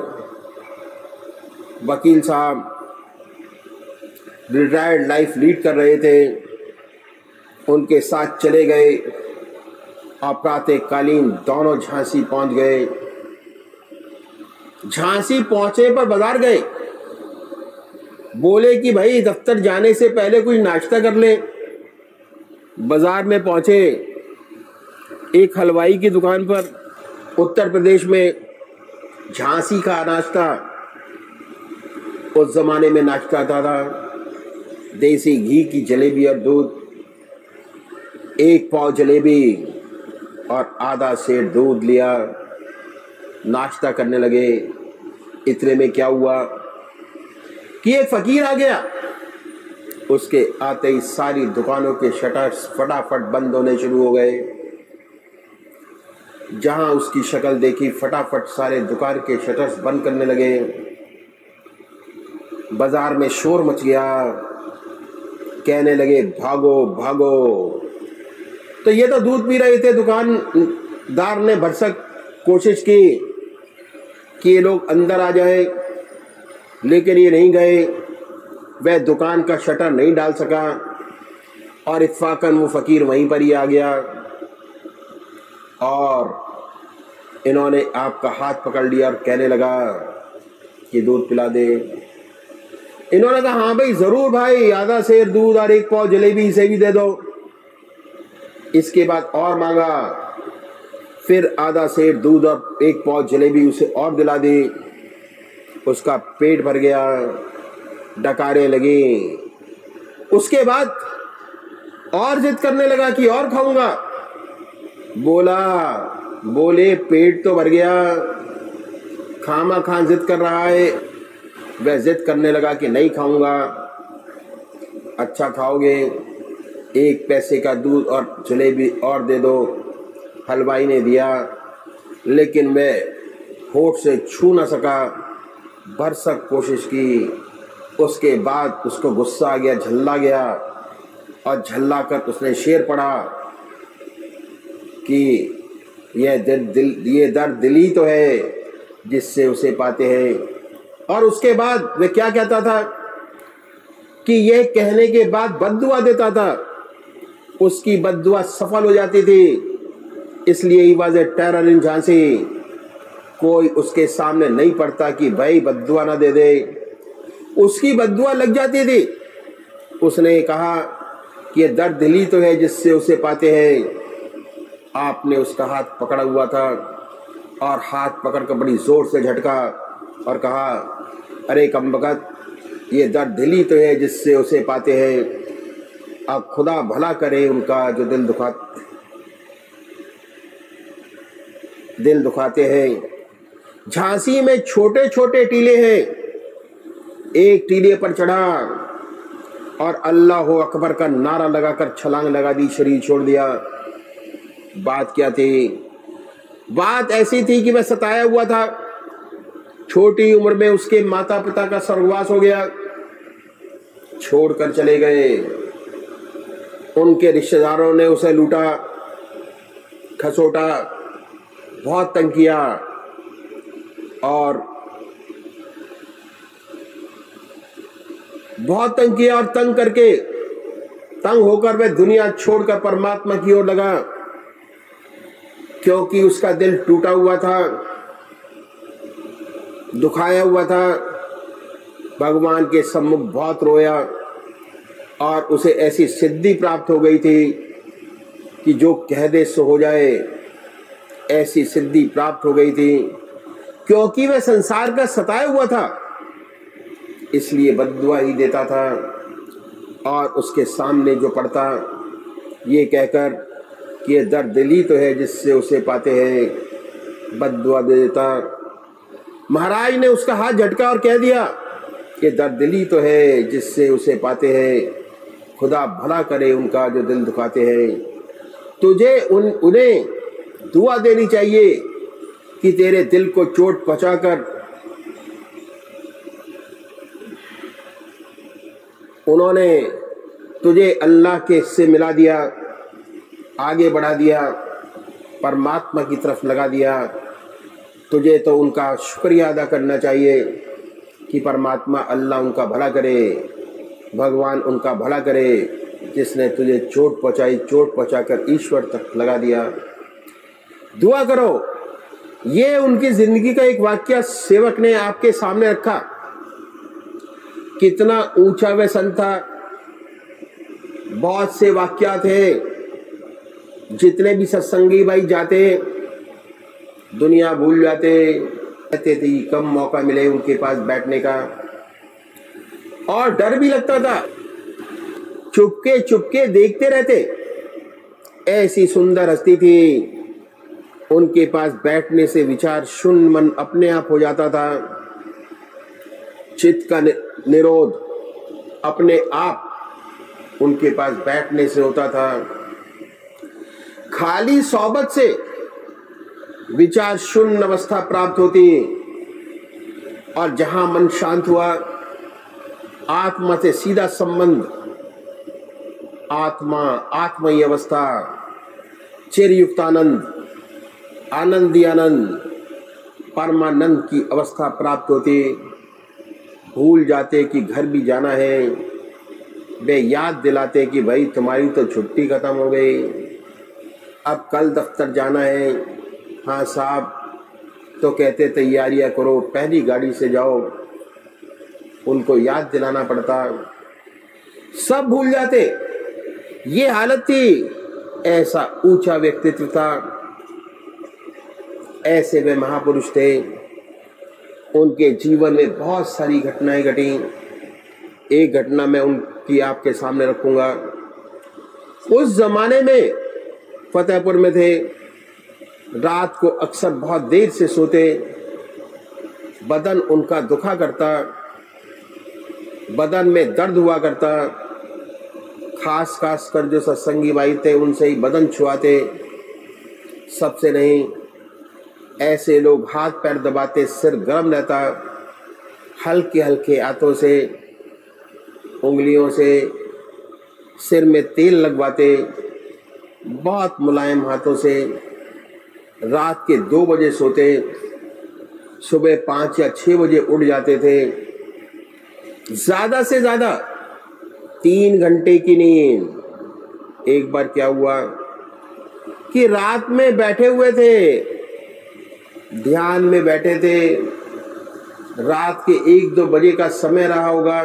C: वकील साहब रिटायर्ड लाइफ लीड कर रहे थे, उनके साथ चले गए और प्रातःकालीन दोनों झांसी पहुंच गए। झांसी पहुंचे पर बाजार गए, बोले कि भाई दफ्तर जाने से पहले कुछ नाश्ता कर ले। बाजार में पहुंचे, एक हलवाई की दुकान पर, उत्तर प्रदेश में झांसी का नाश्ता उस जमाने में नाश्ता था। देसी घी की जलेबी और दूध, 1 पाव जलेबी और आधा सेर दूध लिया, नाश्ता करने लगे। इतने में क्या हुआ कि एक फकीर आ गया। उसके आते ही सारी दुकानों के शटर्स फटाफट बंद होने शुरू हो गए। जहां उसकी शक्ल देखी, फटाफट सारे दुकान के शटर्स बंद करने लगे। बाजार में शोर मच गया, कहने लगे भागो भागो। तो ये तो दूध पी रहे थे। दुकानदार ने भरसक कोशिश की कि ये लोग अंदर आ जाए, लेकिन ये नहीं गए। वह दुकान का शटर नहीं डाल सका और इत्फाकन वो फकीर वहीं पर ही आ गया और इन्होंने आपका हाथ पकड़ लिया और कहने लगा कि दूध पिला दे। इन्होंने कहा हाँ भाई जरूर भाई, आधा सेर दूध और 1 पाव जलेबी इसे भी दे दो। इसके बाद और मांगा, फिर आधा सेर दूध और 1 पाव जलेबी उसे और दिला दी। उसका पेट भर गया, डकारे लगी। उसके बाद और जिद करने लगा कि और खाऊंगा। बोले पेट तो भर गया, खामा खान जिद कर रहा है। वह जिद करने लगा कि नहीं खाऊंगा। अच्छा खाओगे, 1 पैसे का दूध और जलेबी और दे दो। हलवाई ने दिया, लेकिन मैं होठ से छू न सका। भरसक कोशिश की। उसके बाद उसको गुस्सा आ गया, झल्ला गया, और झल्ला कर उसने शेर पढ़ा कि ये दर्द दिली तो है जिससे उसे पाते हैं। और उसके बाद वह क्या कहता था कि यह कहने के बाद बद्दुआ देता था। उसकी बद्दुआ सफल हो जाती थी। इसलिए ही वाज ए टेरर इन झांसी। कोई उसके सामने नहीं पड़ता कि भाई बद्दुआ ना दे दे। उसकी बद्दुआ लग जाती थी। उसने कहा कि ये दर्द दिली तो है जिससे उसे पाते हैं। आपने उसका हाथ पकड़ा हुआ था और हाथ पकड़कर बड़ी जोर से झटका और कहा, अरे कमबख्त, ये दर्द दिली तो है जिससे उसे पाते हैं। अब खुदा भला करे उनका जो दिल दुखाते हैं। झांसी में छोटे छोटे टीले हैं। एक टीले पर चढ़ा और अल्लाह अकबर का नारा लगाकर छलांग लगा दी, शरीर छोड़ दिया। बात क्या थी? बात ऐसी थी कि वह सताया हुआ था। छोटी उम्र में उसके माता पिता का स्वर्गवास हो गया, छोड़कर चले गए। उनके रिश्तेदारों ने उसे लूटा, खसोटा, बहुत तंग किया, और तंग होकर वह दुनिया छोड़कर परमात्मा की ओर लगा, क्योंकि उसका दिल टूटा हुआ था, दुखाया हुआ था। भगवान के सम्मुख बहुत रोया और उसे ऐसी सिद्धि प्राप्त हो गई थी कि जो कह दे सो हो जाए। ऐसी सिद्धि प्राप्त हो गई थी क्योंकि वह संसार का सताया हुआ था, इसलिए बद्दुआ ही देता था। और उसके सामने जो पड़ता ये कहकर कि ये दर्द दिली तो है जिससे उसे पाते हैं, बद्दुआ दे देता। महाराज ने उसका हाथ झटका और कह दिया कि दर्द दिली तो है जिससे उसे पाते हैं, खुदा भला करे उनका जो दिल दुखाते हैं। तुझे उन्हें दुआ देनी चाहिए कि तेरे दिल को चोट पहुंचाकर उन्होंने तुझे अल्लाह के से मिला दिया, आगे बढ़ा दिया, परमात्मा की तरफ लगा दिया। तुझे तो उनका शुक्रिया अदा करना चाहिए कि परमात्मा अल्लाह उनका भला करे, भगवान उनका भला करे, जिसने तुझे चोट पहुंचाई, चोट पहुंचाकर ईश्वर तक लगा दिया। दुआ करो। ये उनकी जिंदगी का एक वाक्य सेवक ने आपके सामने रखा। कितना ऊंचा वह संत था। बहुत से वाक्यात हैं। जितने भी सत्संगी भाई जाते दुनिया भूल जाते, कहते थे कम मौका मिले उनके पास बैठने का, और डर भी लगता था। चुपके चुपके देखते रहते। ऐसी सुंदर हस्ती थी, उनके पास बैठने से विचार शून्य मन अपने आप हो जाता था। चित्त का निरोध अपने आप उनके पास बैठने से होता था। खाली सोबत से विचार शून्य अवस्था प्राप्त होती, और जहां मन शांत हुआ, आत्मा से सीधा संबंध, आत्मयी अवस्था, चिरयुक्त आनंद, आनंदी आनंद, परमानंद की अवस्था प्राप्त होती। भूल जाते कि घर भी जाना है। वे याद दिलाते कि भाई तुम्हारी तो छुट्टी खत्म हो गई, अब कल दफ्तर जाना है। हाँ साहब, तो कहते तैयारियां करो, पहली गाड़ी से जाओ। उनको याद दिलाना पड़ता, सब भूल जाते। ये हालत थी। ऐसा ऊंचा व्यक्तित्व था। ऐसे वे महापुरुष थे। उनके जीवन में बहुत सारी घटनाएं घटी। एक घटना मैं उनकी आपके सामने रखूंगा। उस जमाने में फतेहपुर में थे, रात को अक्सर बहुत देर से सोते, बदन उनका दुखा करता, बदन में दर्द हुआ करता। खास कर जो सत्संगी भाई थे उनसे ही बदन छुआते, सबसे नहीं। ऐसे लोग हाथ पैर दबाते, सिर गर्म रहता, हल्के हल्के हाथों से, उंगलियों से सिर में तेल लगवाते, बहुत मुलायम हाथों से। रात के 2 बजे सोते, सुबह 5 या 6 बजे उठ जाते थे। ज्यादा से ज्यादा 3 घंटे की नींद। एक बार क्या हुआ कि रात में बैठे हुए थे, ध्यान में बैठे थे, रात के 1-2 बजे का समय रहा होगा।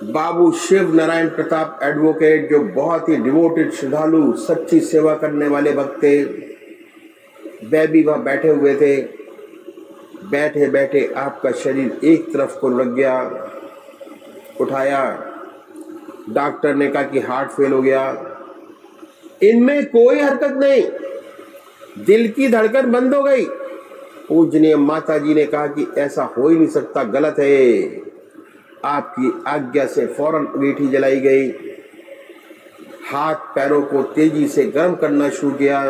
C: बाबू शिव नारायण प्रताप एडवोकेट, जो बहुत ही डिवोटेड, श्रद्धालु, सच्ची सेवा करने वाले भक्त थे, वे भी वहां बैठे हुए थे। बैठे बैठे आपका शरीर एक तरफ को लग गया। उठाया, डॉक्टर ने कहा कि हार्ट फेल हो गया। इनमें कोई हरकत नहीं, दिल की धड़कन बंद हो गई। पूजनीय माता जी ने कहा कि ऐसा हो ही नहीं सकता, गलत है। आपकी आज्ञा से फौरन अंगीठी जलाई गई। हाथ पैरों को तेजी से गर्म करना शुरू किया।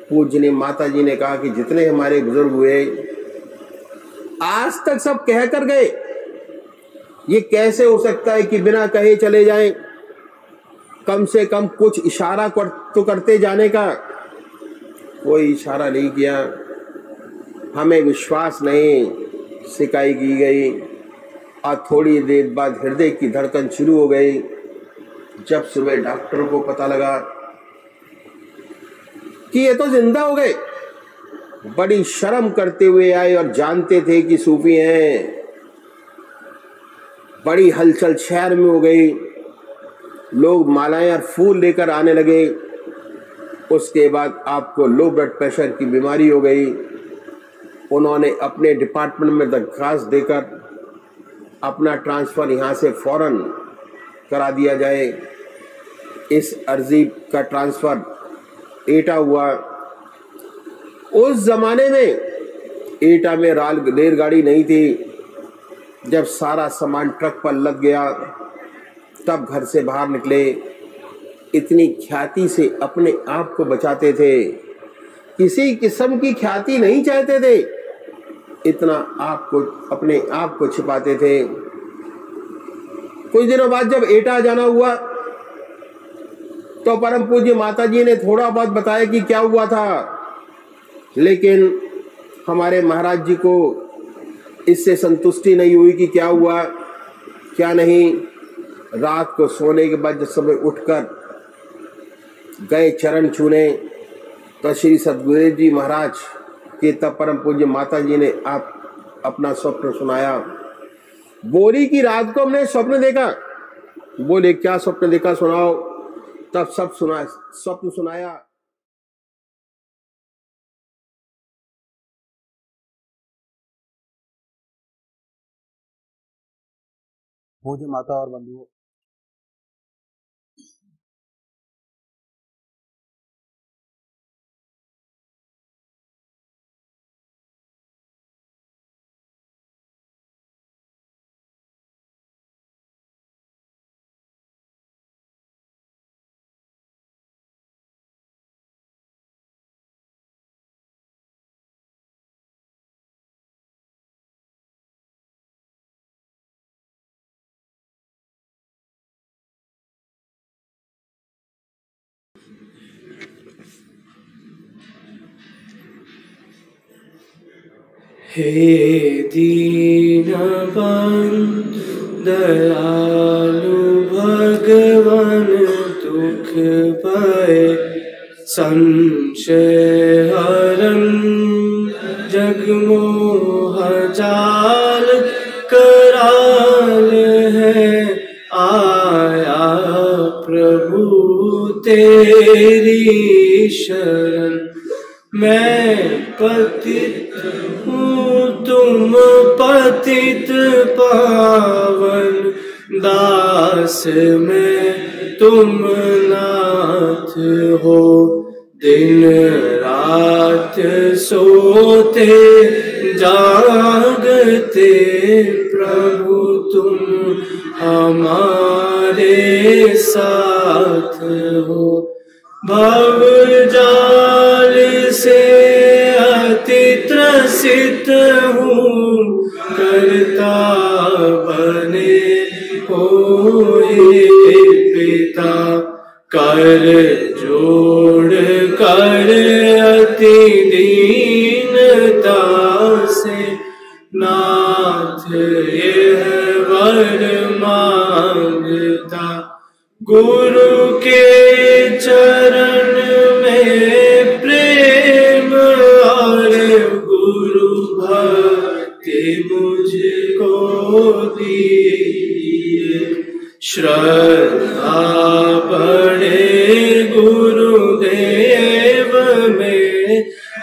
C: पूजनीय माता जी ने कहा कि जितने हमारे बुजुर्ग हुए आज तक सब कह कर गए, ये कैसे हो सकता है कि बिना कहे चले जाएं? कम से कम कुछ इशारा तो करते जाने का। कोई इशारा नहीं किया। हमें विश्वास नहीं सिखाई की गई। और थोड़ी देर बाद हृदय की धड़कन शुरू हो गई। जब सुबह डॉक्टर को पता लगा कि ये तो जिंदा हो गए, बड़ी शर्म करते हुए आए और जानते थे कि सूफी हैं। बड़ी हलचल शहर में हो गई, लोग मालाएं और फूल लेकर आने लगे। उसके बाद आपको लो ब्लड प्रेशर की बीमारी हो गई। उन्होंने अपने डिपार्टमेंट में दरखास्त देकर अपना ट्रांसफर यहाँ से फौरन करा दिया जाए। इस अर्जी का ट्रांसफर एटा हुआ। उस जमाने में एटा में रेलगाड़ी नहीं थी। जब सारा सामान ट्रक पर लद गया तब घर से बाहर निकले। इतनी ख्याति से अपने आप को बचाते थे, किसी किस्म की ख्याति नहीं चाहते थे। इतना आपको अपने आप को छिपाते थे। कुछ दिनों बाद जब एटा जाना हुआ तो परम पूज्य माता जी ने थोड़ा बहुत बताया कि क्या हुआ था, लेकिन हमारे महाराज जी को इससे संतुष्टि नहीं हुई कि क्या हुआ क्या नहीं। रात को सोने के बाद जब सुबह उठकर गए चरण छूने तो श्री सद्गुरुदेव जी महाराज के तब परम पूज्य माता जी ने आप अपना स्वप्न सुनाया। बोली कि रात को हमने स्वप्न देखा। बोले क्या स्वप्न देखा, सुनाओ। तब सब स्वप्न सुनाया।
B: पूज्य माता और बंधुओं,
D: हे दीनबंधु दयालु भगवान दुख पाए संशय हरन जगमोह जाल कराल है आया प्रभु तेरी शरण मैं पतित हूँ तुम पतित पावन, दास में तुम नाथ हो। दिन रात सोते जागते प्रभु तुम हमारे साथ हो। भव जाल से अति त्रसित हूँ, करता बने कोई पिता। कर जोड़ कर अति दीनता से, नाथ यह वर मांगता। गुरु के चरण में प्रेम और गुरु भक्ति मुझको दीजिए। श्रद्धा बड़े गुरुदेव में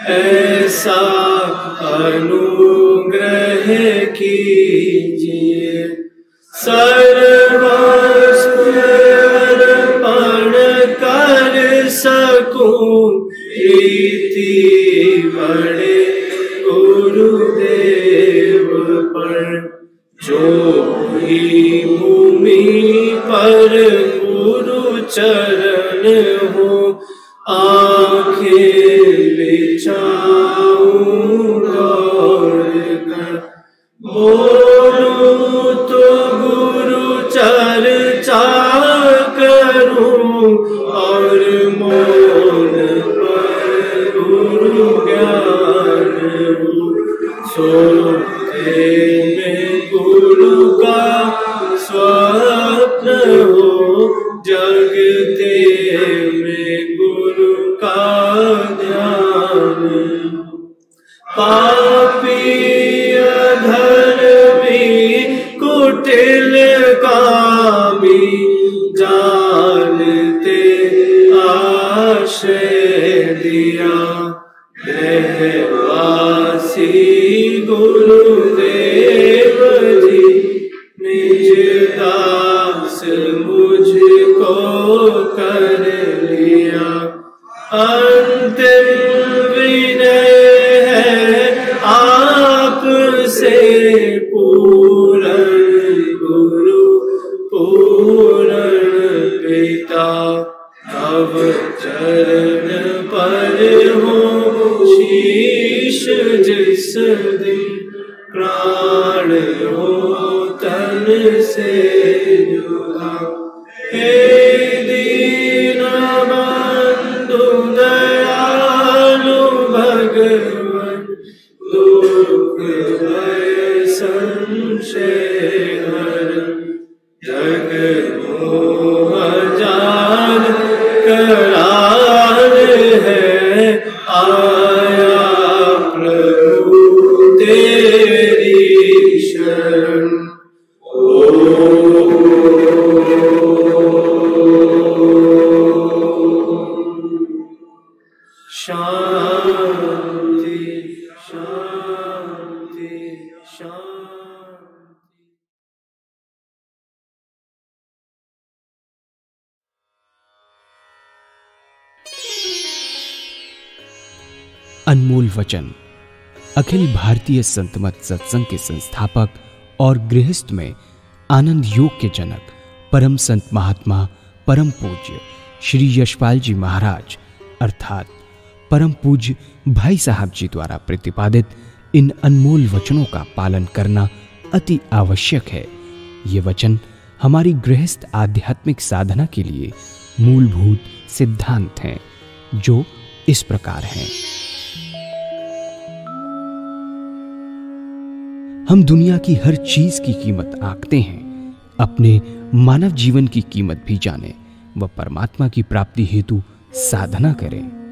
D: ऐसा अनुग्रह कीजिए। सर्वस्व अर्पण कर सकूं प्रीति बड़े गुरुदेव पर। जो ही भूमि पर गुरु चरण हो, आंखें बिछाऊं गौर कर। बोलूं तो गुरु चर्चा करूं, और मौन पर गुरु ज्ञान हो। सोते में गुरु का स्वप्न हो, जगते में गुरु का ध्यान। पापी अधर्मी कुटिल कामी, जानते आश्रय दिया। रहवासी गुरुदेव जी, निज दास मुझको कर लिया। अंतिम विनय है आपसे, पूरण गुरु पूरण पिता। तब चरण पर हो शीश जिस दिन, प्राण हो तन से जुदा। हे दीन बंधु दयालु भगवान, दुख भय संशय हर। जग मोह जान करार है, आया प्रभु तेरी शरण। शांति शांति शांति।
E: अनमोल वचन अखिल भारतीय संतमत सत्संग के संस्थापक और गृहस्थ में आनंद योग के जनक परम संत महात्मा परम पूज्य श्री यशपाल जी महाराज अर्थात परम पूज्य भाई साहब जी द्वारा प्रतिपादित इन अनमोल वचनों का पालन करना अति आवश्यक है। ये वचन हमारी गृहस्थ आध्यात्मिक साधना के लिए मूलभूत सिद्धांत हैं, जो इस प्रकार हैं। हम दुनिया की हर चीज की कीमत आंकते हैं, अपने मानव जीवन की कीमत भी जानें व परमात्मा की प्राप्ति हेतु साधना करें।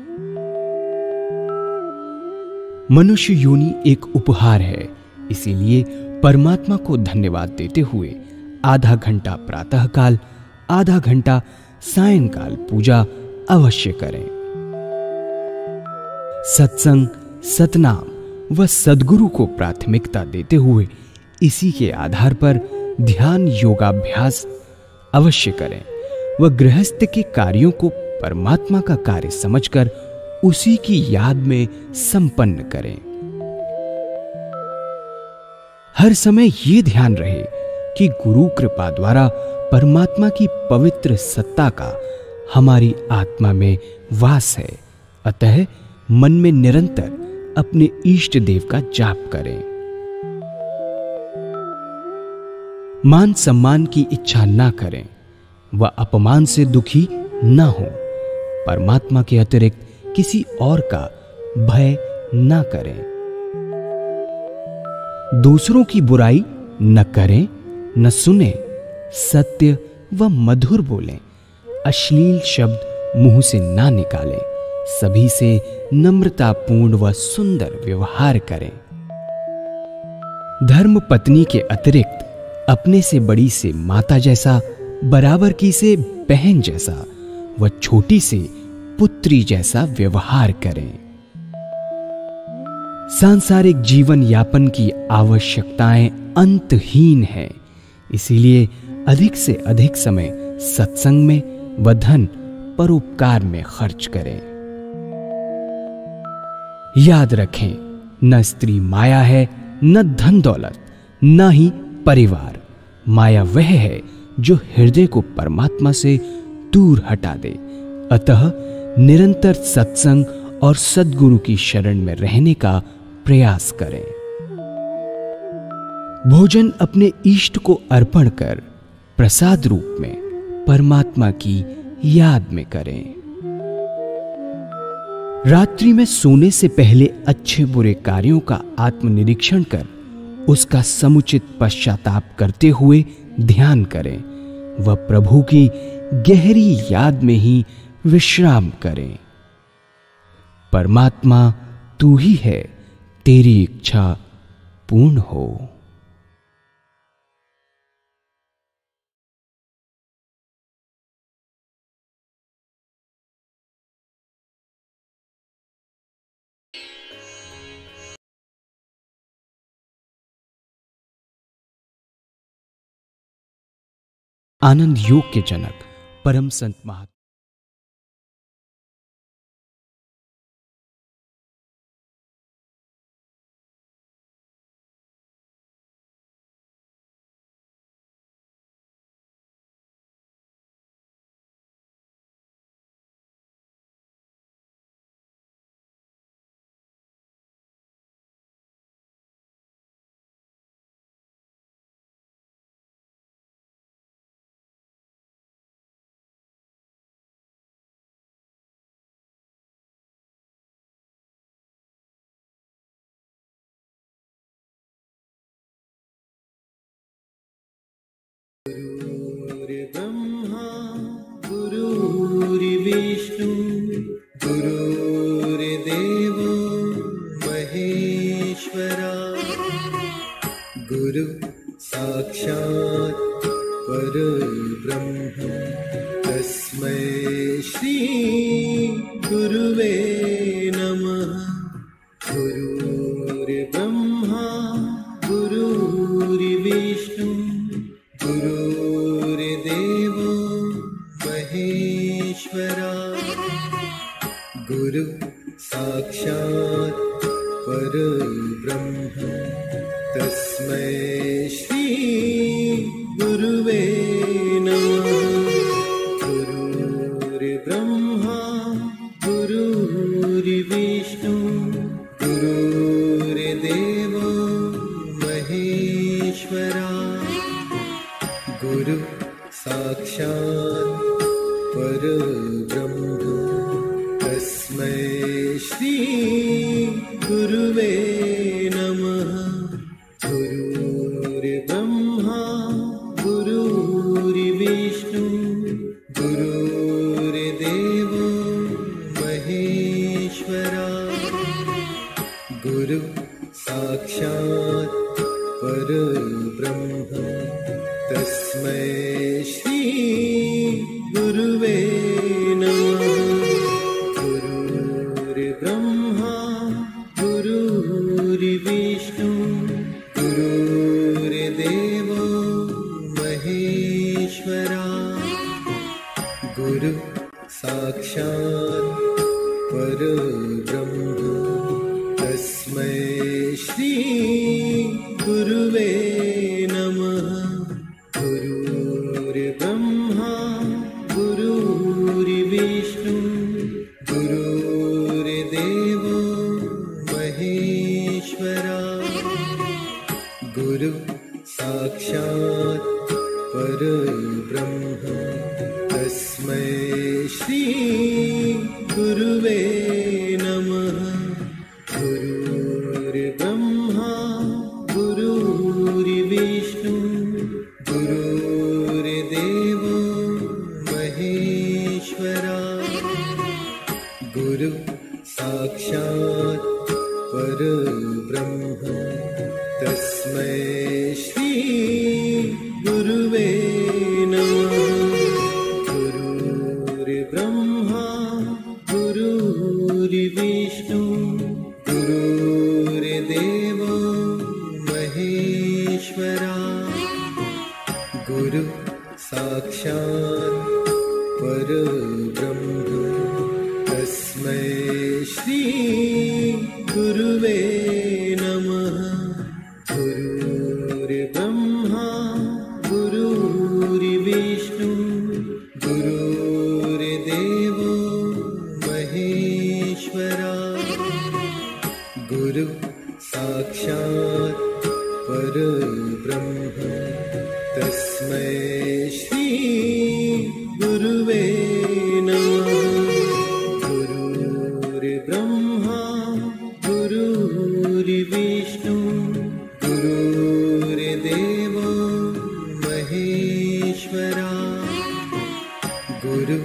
E: मनुष्य योनि एक उपहार है, इसीलिए परमात्मा को धन्यवाद देते हुए आधा घंटा प्रातःकाल, आधा घंटा सायंकाल पूजा अवश्य करें। सत्संग, सतनाम व सद्गुरु को प्राथमिकता देते हुए इसी के आधार पर ध्यान योगाभ्यास अवश्य करें व गृहस्थ के कार्यों को परमात्मा का कार्य समझकर उसी की याद में संपन्न करें। हर समय ये ध्यान रहे कि गुरु कृपा द्वारा परमात्मा की पवित्र सत्ता का हमारी आत्मा में वास है, अतः मन में निरंतर अपने इष्ट देव का जाप करें। मान सम्मान की इच्छा ना करें व अपमान से दुखी ना हो। परमात्मा के अतिरिक्त किसी और का भय ना करें। दूसरों की बुराई न करें, न सुने, सत्य व मधुर बोलें, अश्लील शब्द मुंह से ना निकालें, सभी से नम्रतापूर्ण व सुंदर व्यवहार करें। धर्म पत्नी के अतिरिक्त अपने से बड़ी से माता जैसा, बराबर की से बहन जैसा व छोटी से पुत्री जैसा व्यवहार करें। सांसारिक जीवन यापन की आवश्यकताएं अंतहीन हैं, इसीलिए अधिक से अधिक समय सत्संग में व धन परोपकार में खर्च करें। याद रखें, न स्त्री माया है, न धन दौलत, न ही परिवार। माया वह है जो हृदय को परमात्मा से दूर हटा दे। अतः निरंतर सत्संग और सद्गुरु की शरण में रहने का प्रयास करें। भोजन अपने इष्ट को अर्पण कर प्रसाद रूप में परमात्मा की याद में करें। रात्रि में सोने से पहले अच्छे बुरे कार्यों का आत्मनिरीक्षण कर उसका समुचित पश्चाताप करते हुए ध्यान करें व प्रभु की गहरी याद में ही विश्राम करें। परमात्मा तू ही है, तेरी इच्छा पूर्ण हो। आनंद योग के जनक परम संत महात्मा
D: गुरुर्ब्रह्मा गुरुर्विष्णु गुरुर्देवो महेश्वरा गुरु साक्षात् परब्रह्म तस्मै श्री गुरुवे नमः। गुरुर्ब्रह्मा गुरुर्विष्णु गुरुर्देवो महेश्वरा गुरु साक्षात् परब्रह्म तस्मै श्री गुरुवे नमः। गुरुर्ब्रह्मा गुरुर्विष्णु गुरुर्देवो महेश्वरा गुरु साक्षात् परब्रह्म तस्मै श्री गुरुवे नमः। गुरुर्ब्रह्मा गुरुर्विष्णु गुरुर्देवो महेश्वरा गुरु साक्षात् परब्रह्म तस्मै श्री गुरुवे नमः। गुरुर्ब्रह्मा गुरु साक्षात् परब्रह्म तस्मै श्री गुरुवे नमः। गुरुर्ब्रह्मा गुरुर्विष्णु गुरुर्देवो महेश्वरा। गुरु साक्षात् परब्रह्म तस्मै श्री गुरुवे नमः। गुरुर्ब्रह्मा गुरुर्विष्णु गुरुर्देवो महेश्वरा। गुरु साक्षात् परब्रह्म तस्मै श्री गुरुवे नमः। गुरुर्ब्रह्मा गुरुर्विष्णु गुरुर्देवो महेश्वरा। गुरु साक्षात् परब्रह्म तस्मै श्री गुरुवे नमः। गुरुर्ब्रह्मा गुरुर्विष्णु गुरुर्देवो महेश्वरा। गुरु साक्षात् परब्रह्म तस्मै श्री गुरुवे नमः। गुरुर्ब्रह्मा गुरुर्विष्णु गुरुर्देवो महेश्वरा। गुरु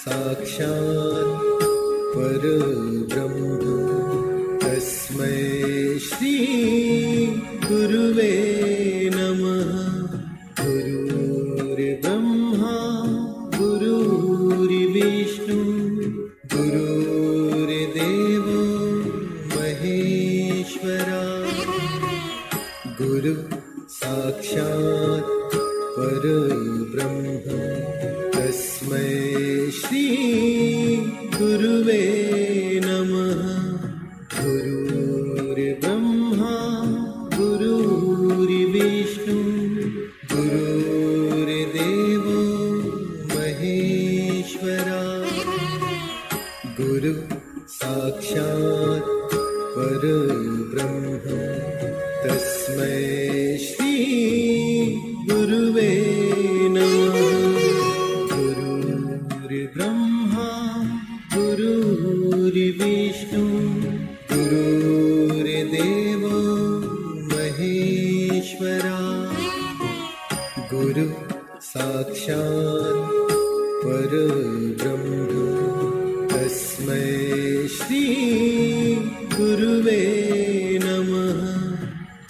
D: साक्षात् परब्रह्म तस्मै श्री गुरुवे नमः। गुरुर्ब्रह्मा गुरुर्विष्णु गुरुर्देवो महेश्वरा। गुरु साक्षात् परब्रह्म तस्मै श्री गुरुवे नमः। गुरुर्ब्रह्मा गुरुर्विष्णु गुरुर्देवो महेश्वरा। गुरु साक्षात् परब्रह्म तस्मै श्री गुरुवे नमः। गुरुर्ब्रह्मा गुरुर्विष्णु गुरुर्देवो महेश्वरा। गुरु साक्षात् परब्रह्म तस्मै श्री गुरुवे नमः।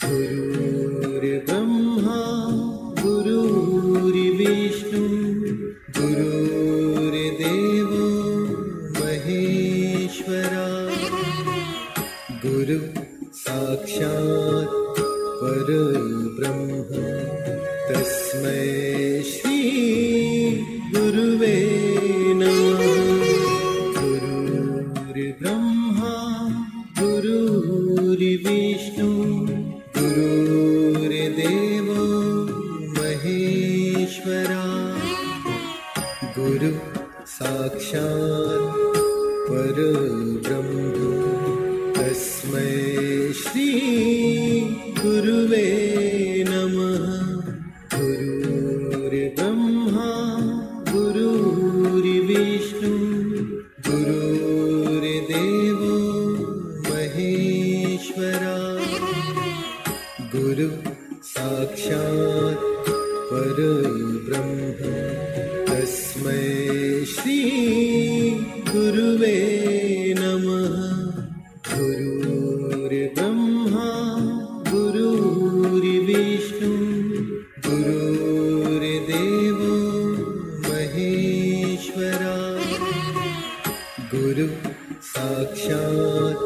D: गुरुर्ब्रह्मा गुरुर्विष्णु गुरुर्देवो महेश्वरा। गुरु साक्षात् परब्रह्म तस्मै श्री गुरुवे नमः। गुरुर्ब्रह्मा गुरुर्विष्णु गुरुर्देवो महेश्वरा। गुरु साक्षात् परब्रह्म तस्मै श्री गुरुवे नमः। गुरुर्ब्रह्मा गुरुर्विष्णु गुरुर्देवो महेश्वरा। गुरु साक्षात् परब्रह्म तस्मै श्री गुरुवे नमः। गुरुर्ब्रह्मा गुरुर्विष्णु गुरुर्देवो महेश्वरा। गुरु साक्षात्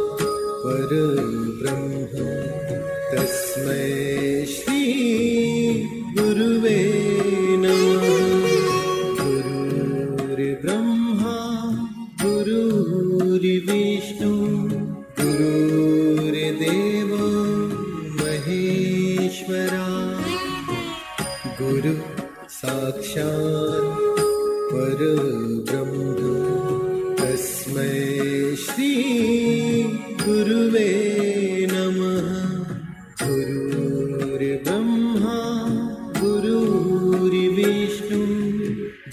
D: परब्रह्म तस्मै श्री गुरुवे नमः। परब्रह्म तस्मै श्री गुरुवे नमः। गुरुर्ब्रह्मा गुरुर्विष्णु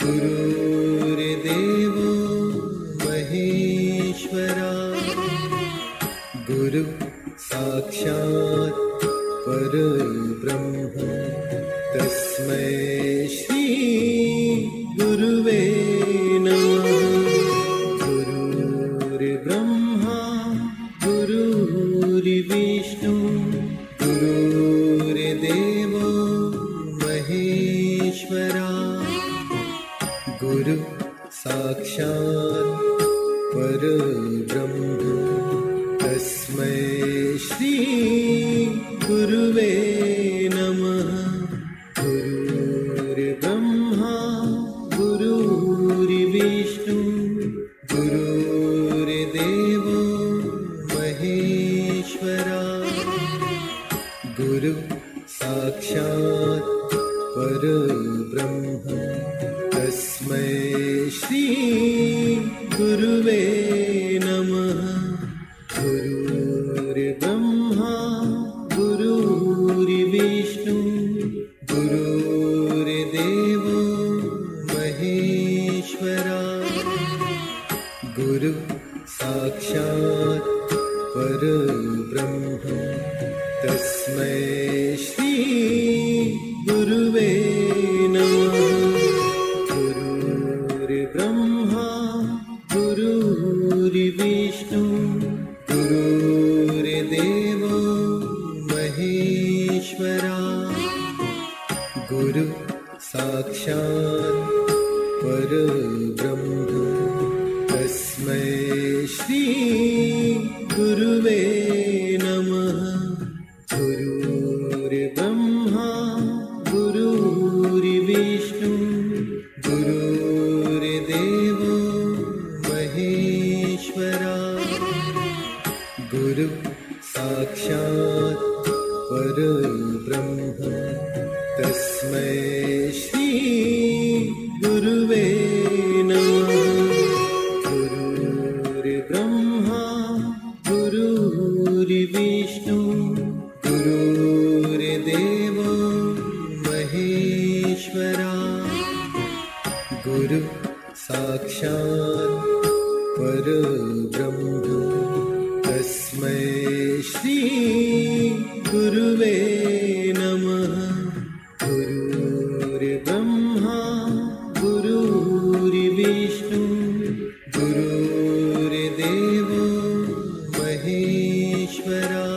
D: गुरुर्देवो महेश्वरा। गुरु साक्षात् परब्रह्म तस्मै श्री गुरुवे नमः। गुरुर्ब्रह्मा गुरुर्विष्णु गुरुर्देवो महेश्वरा। गुरु साक्षात् परब्रह्म तस्मै श्री गुरुवे नमः। गुरुर्ब्रह्मा गुरुर्विष्णु गुरुर्देवो महेश्वरा। गुरु साक्षात् परब्रह्म तस्मै श्री गुरुवे नमः। गुरुर्ब्रह्मा गुरुर्विष्णु गुरुर्देवो महेश्वरा। गुरु साक्षात् परब्रह्म तस्मै श्री गुरुवे नमः। गुरुर्ब्रह्मा गुरुर्विष्णु गुरुर्देवो महेश्वरा। गुरु साक्षात् परब्रह्म तस्मै श्री गुरुवे नमः। गुरुर्ब्रह्मा गुरुर्विष्णु गुरुर्देवो महेश्वरा। गुरु साक्षात् परब्रह्म तस्मै श्री गुरुवे नमः। गुरुर्ब्रह्मा गुरुर्विष्णु गुरुर्देवो महेश्वरा। गुरु साक्षात् परब्रह्म तस्मै श्री गुरुवे नमः। गुरुर्ब्रह्मा गुरुर्विष्णु गुरुर्देवो महेश्वरा।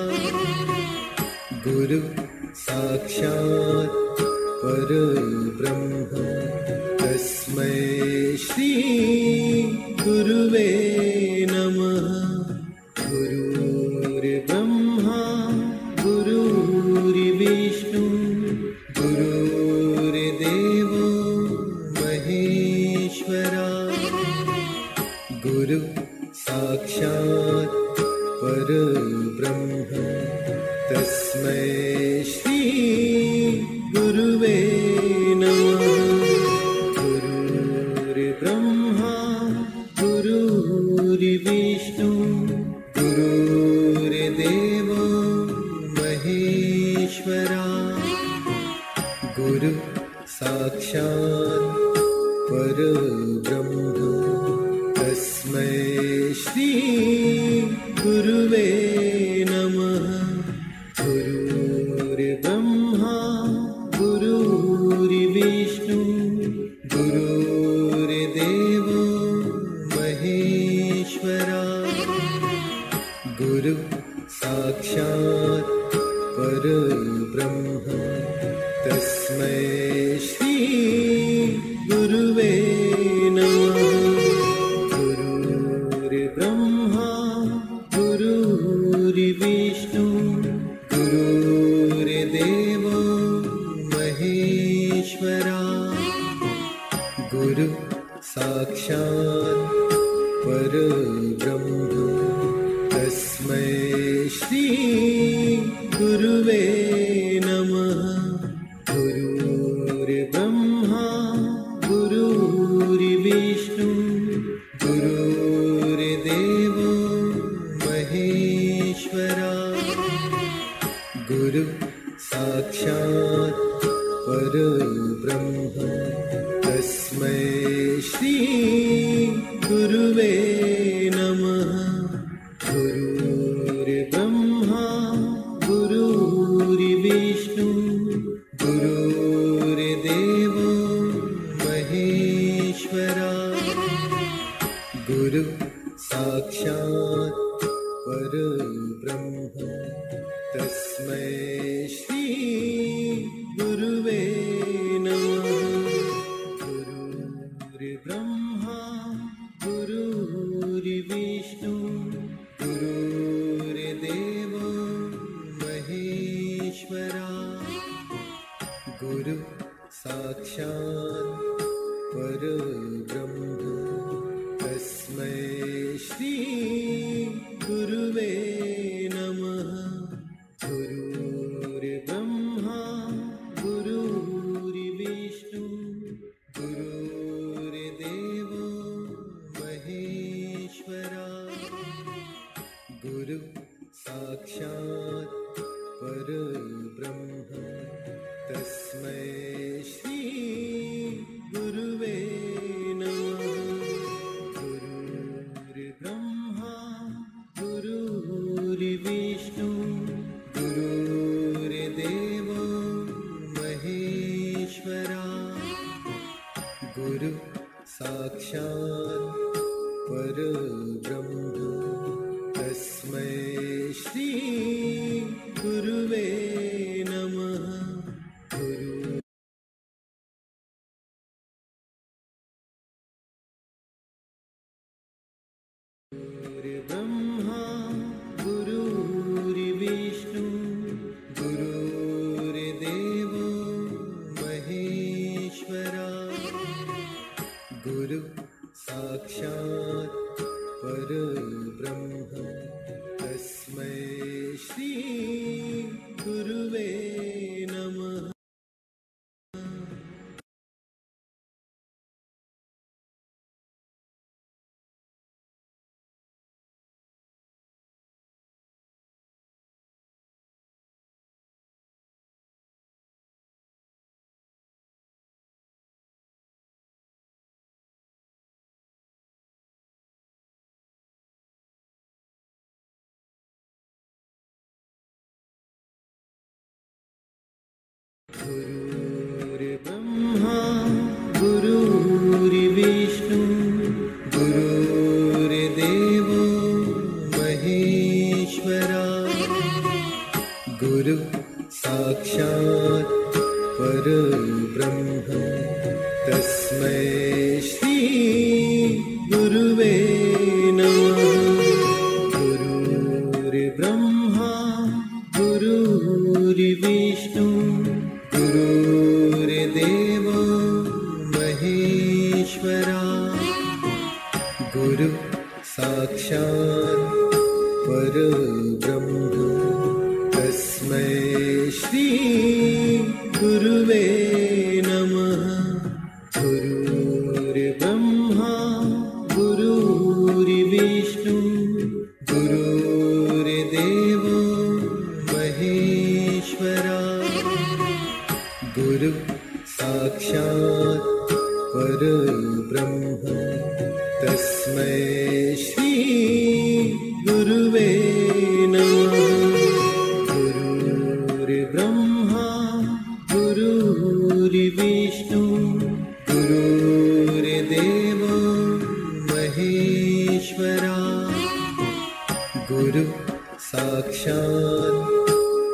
D: गुरु साक्षात् परब्रह्म तस्मै श्री गुरुवे नमः। गुरुर्ब्रह्मा गुरुर्विष्णु गुरुर्देवो महेश्वरा। गुरु साक्षात् परब्रह्म तस्मै श्री गुरुवे नमः। गुरुर्ब्रह्मा गुरुर्विष्णु गुरुर्देवो महेश्वरा। गुरु साक्षात् परब्रह्म तस्मै श्री गुरुवे नमः। गुरुर्ब्रह्मा गुरुर्विष्णु गुरुर्देवो महेश्वरा। गुरु साक्षात् परब्रह्म तस्मै श्री गुरुवे नमः। गुरुर्ब्रह्मा गुरुर्विष्णु गुरुर्देवो महेश्वरा। गुरु साक्षात् परब्रह्म तस्मै श्री गुरुवे नमः। गुरुर्ब्रह्मा गुरुर्विष्णु गुरुवे नमः। गुरुर्ब्रह्मा गुरुर्विष्णु गुरुर्देवो महेश्वरा। गुरु साक्षात् परब्रह्म तस्मै श्री गुरुवे नमः। गुरुर्ब्रह्मा गुरुर्विष्णु गुरुर्देवो महेश्वरा। गुरु साक्षात् परब्रह्म तस्मै श्री गुरुवे नमः। गुरुर्ब्रह्मा गुरुर्विष्णु गुरुर्देवो महेश्वरा। गुरु साक्षात् परब्रह्म तस्मै श्री गुरुवे नमः। गुरुर्ब्रह्मा गुरुर्विष्णु गुरुर्देवो महेश्वरा। गुरु साक्षात् परब्रह्म तस्मै श्री गुरुवे नमः। गुरुर्ब्रह्मा गुरुर्विष्णु गुरुर्देवो महेश्वरा। गुरु साक्षात् परब्रह्म तस्मै श्री गुरुवे नमः। गुरुर्ब्रह्मा गुरुर्विष्णु गुरुर्देवो महेश्वरा। गुरु साक्षात् परब्रह्म तस्मै श्री गुरुवे नमः। गुरुर्ब्रह्मा गुरुर्विष्णु गुरुर्देवो महेश्वरा। गुरु साक्षात् परब्रह्म तस्मै श्री गुरुवे नमः। गुरुर्ब्रह्मा गुरुर्विष्णु गुरुर्देवो महेश्वरा। गुरु साक्षात् परब्रह्म तस्मै श्री गुरुवे नमः। गुरुर्ब्रह्मा गुरुर्विष्णु गुरुर्देवो महेश्वरा। गुरु साक्षात्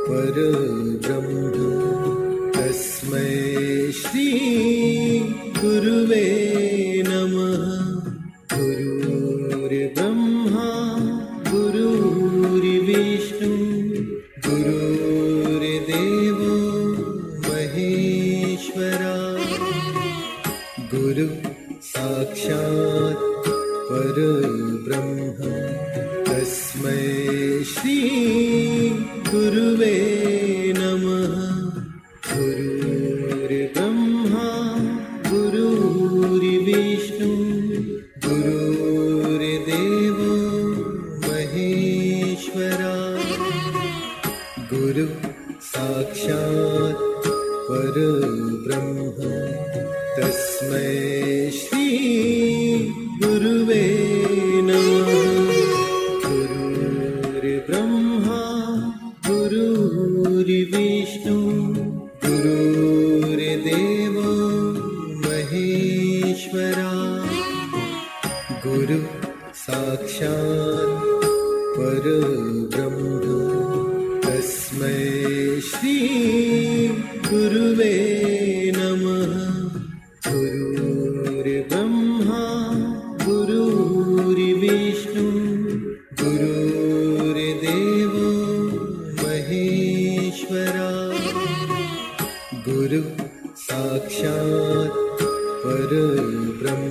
D: परब्रह्म तस्मै श्री गुरुवे नमः। गुरुर्ब्रह्मा गुरुर्विष्णु गुरुर्देवो महेश्वरा। गुरु साक्षात् परब्रह्म तस्मै श्री गुरुवे नमः। गुरुर्ब्रह्मा गुरुर्विष्णु गुरुर्देवो महेश्वरा। गुरु साक्षात् परब्रह्म तस्मै श्री गुरु साक्षात् परब्रह्म तस्मै श्री गुरुवे नमः। गुरुर्ब्रह्मा गुरुर्विष्णु गुरुर्देवो महेश्वरा। गुरु साक्षात् परब्रह्म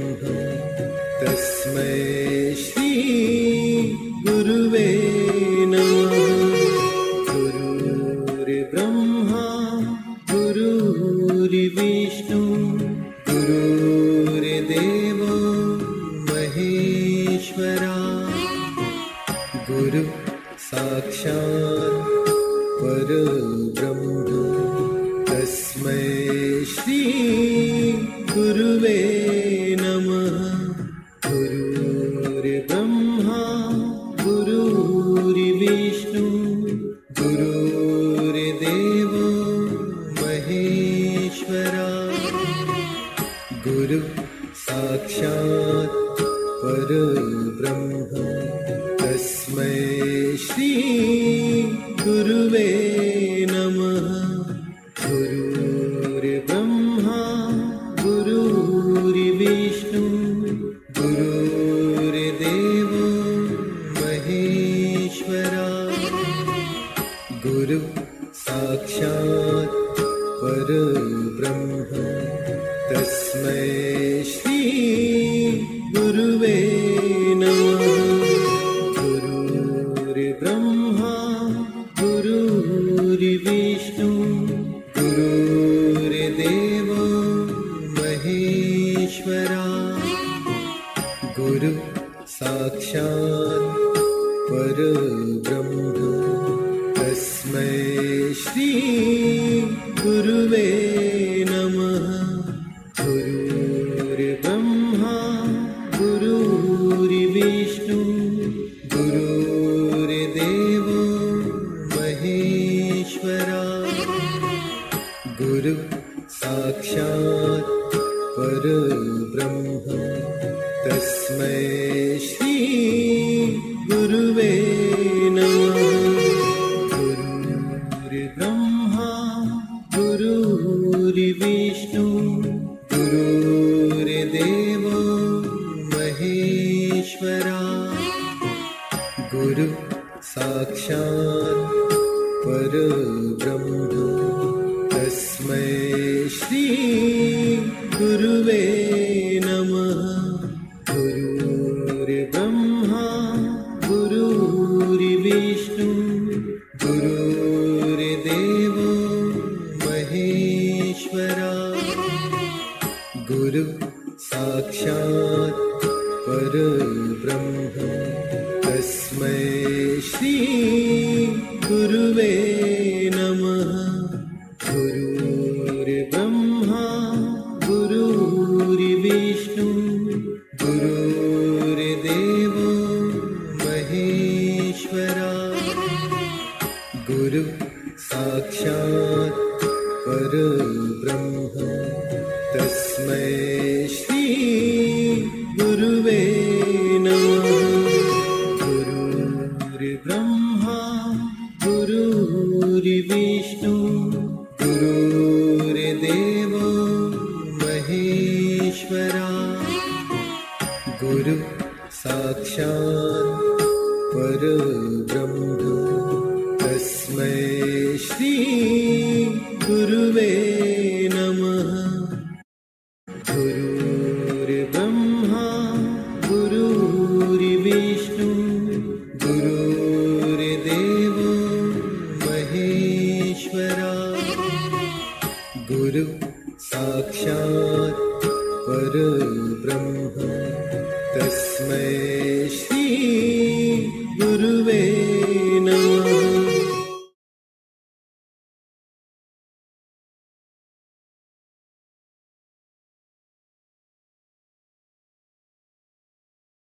D: तस्मै श्री गुरुवे नमः। गुरुर्ब्रह्मा गुरुर्विष्णु गुरुर्देवो महेश्वरा। गुरु साक्षात् परब्रह्म तस्मै श्री गुरुवे नमः। गुरुर्ब्रह्मा गुरुर्विष्णु गुरुर्देवो महेश्वरा। गुरु साक्षात् परब्रह्म तस्मै श्री गुरुवे नमः। गुरुर्ब्रह्मा गुरुर्विष्णु गुरुर्देवो महेश्वरा। गुरु साक्षात् परब्रह्म तस्मै श्री गुरुवे नमः। गुरुर्ब्रह्मा गुरुर्विष्णु गुरुर्देवो महेश्वरा। गुरु साक्षात् परब्रह्म तस्मै श्री गुरुवे नमः। गुरुर्ब्रह्मा गुरुर्विष्णु गुरुर्देवो महेश्वरा। गुरु साक्षात् परब्रह्म तस्मै श्री गुरुवे नमः। गुरुर्ब्रह्मा गुरुर्विष्णु गुरुर्देवो महेश्वरा। गुरु साक्षात् परब्रह्म तस्मै श्री गुरुवे नमः। गुरुर्ब्रह्मा गुरुर्विष्णु गुरुर्देवो महेश्वरा। गुरु साक्षात् परब्रह्म तस्मै श्री गुरुवे नमः। गुरुर्ब्रह्मा गुरुर्विष्णु गुरुर्देवो महेश्वरा। गुरु साक्षात् परब्रह्म तस्मै श्री गुरुवे नमः। गुरुर्ब्रह्मा गुरुर्विष्णु गुरुर्देवो महेश्वरा। गुरु साक्षात् परब्रह्म तस्मै श्री गुरुवे नमः। गुरुर्ब्रह्मा गुरुर्विष्णु गुरुर्देवो महेश्वरा। गुरु साक्षात् परब्रह्म तस्मै श्री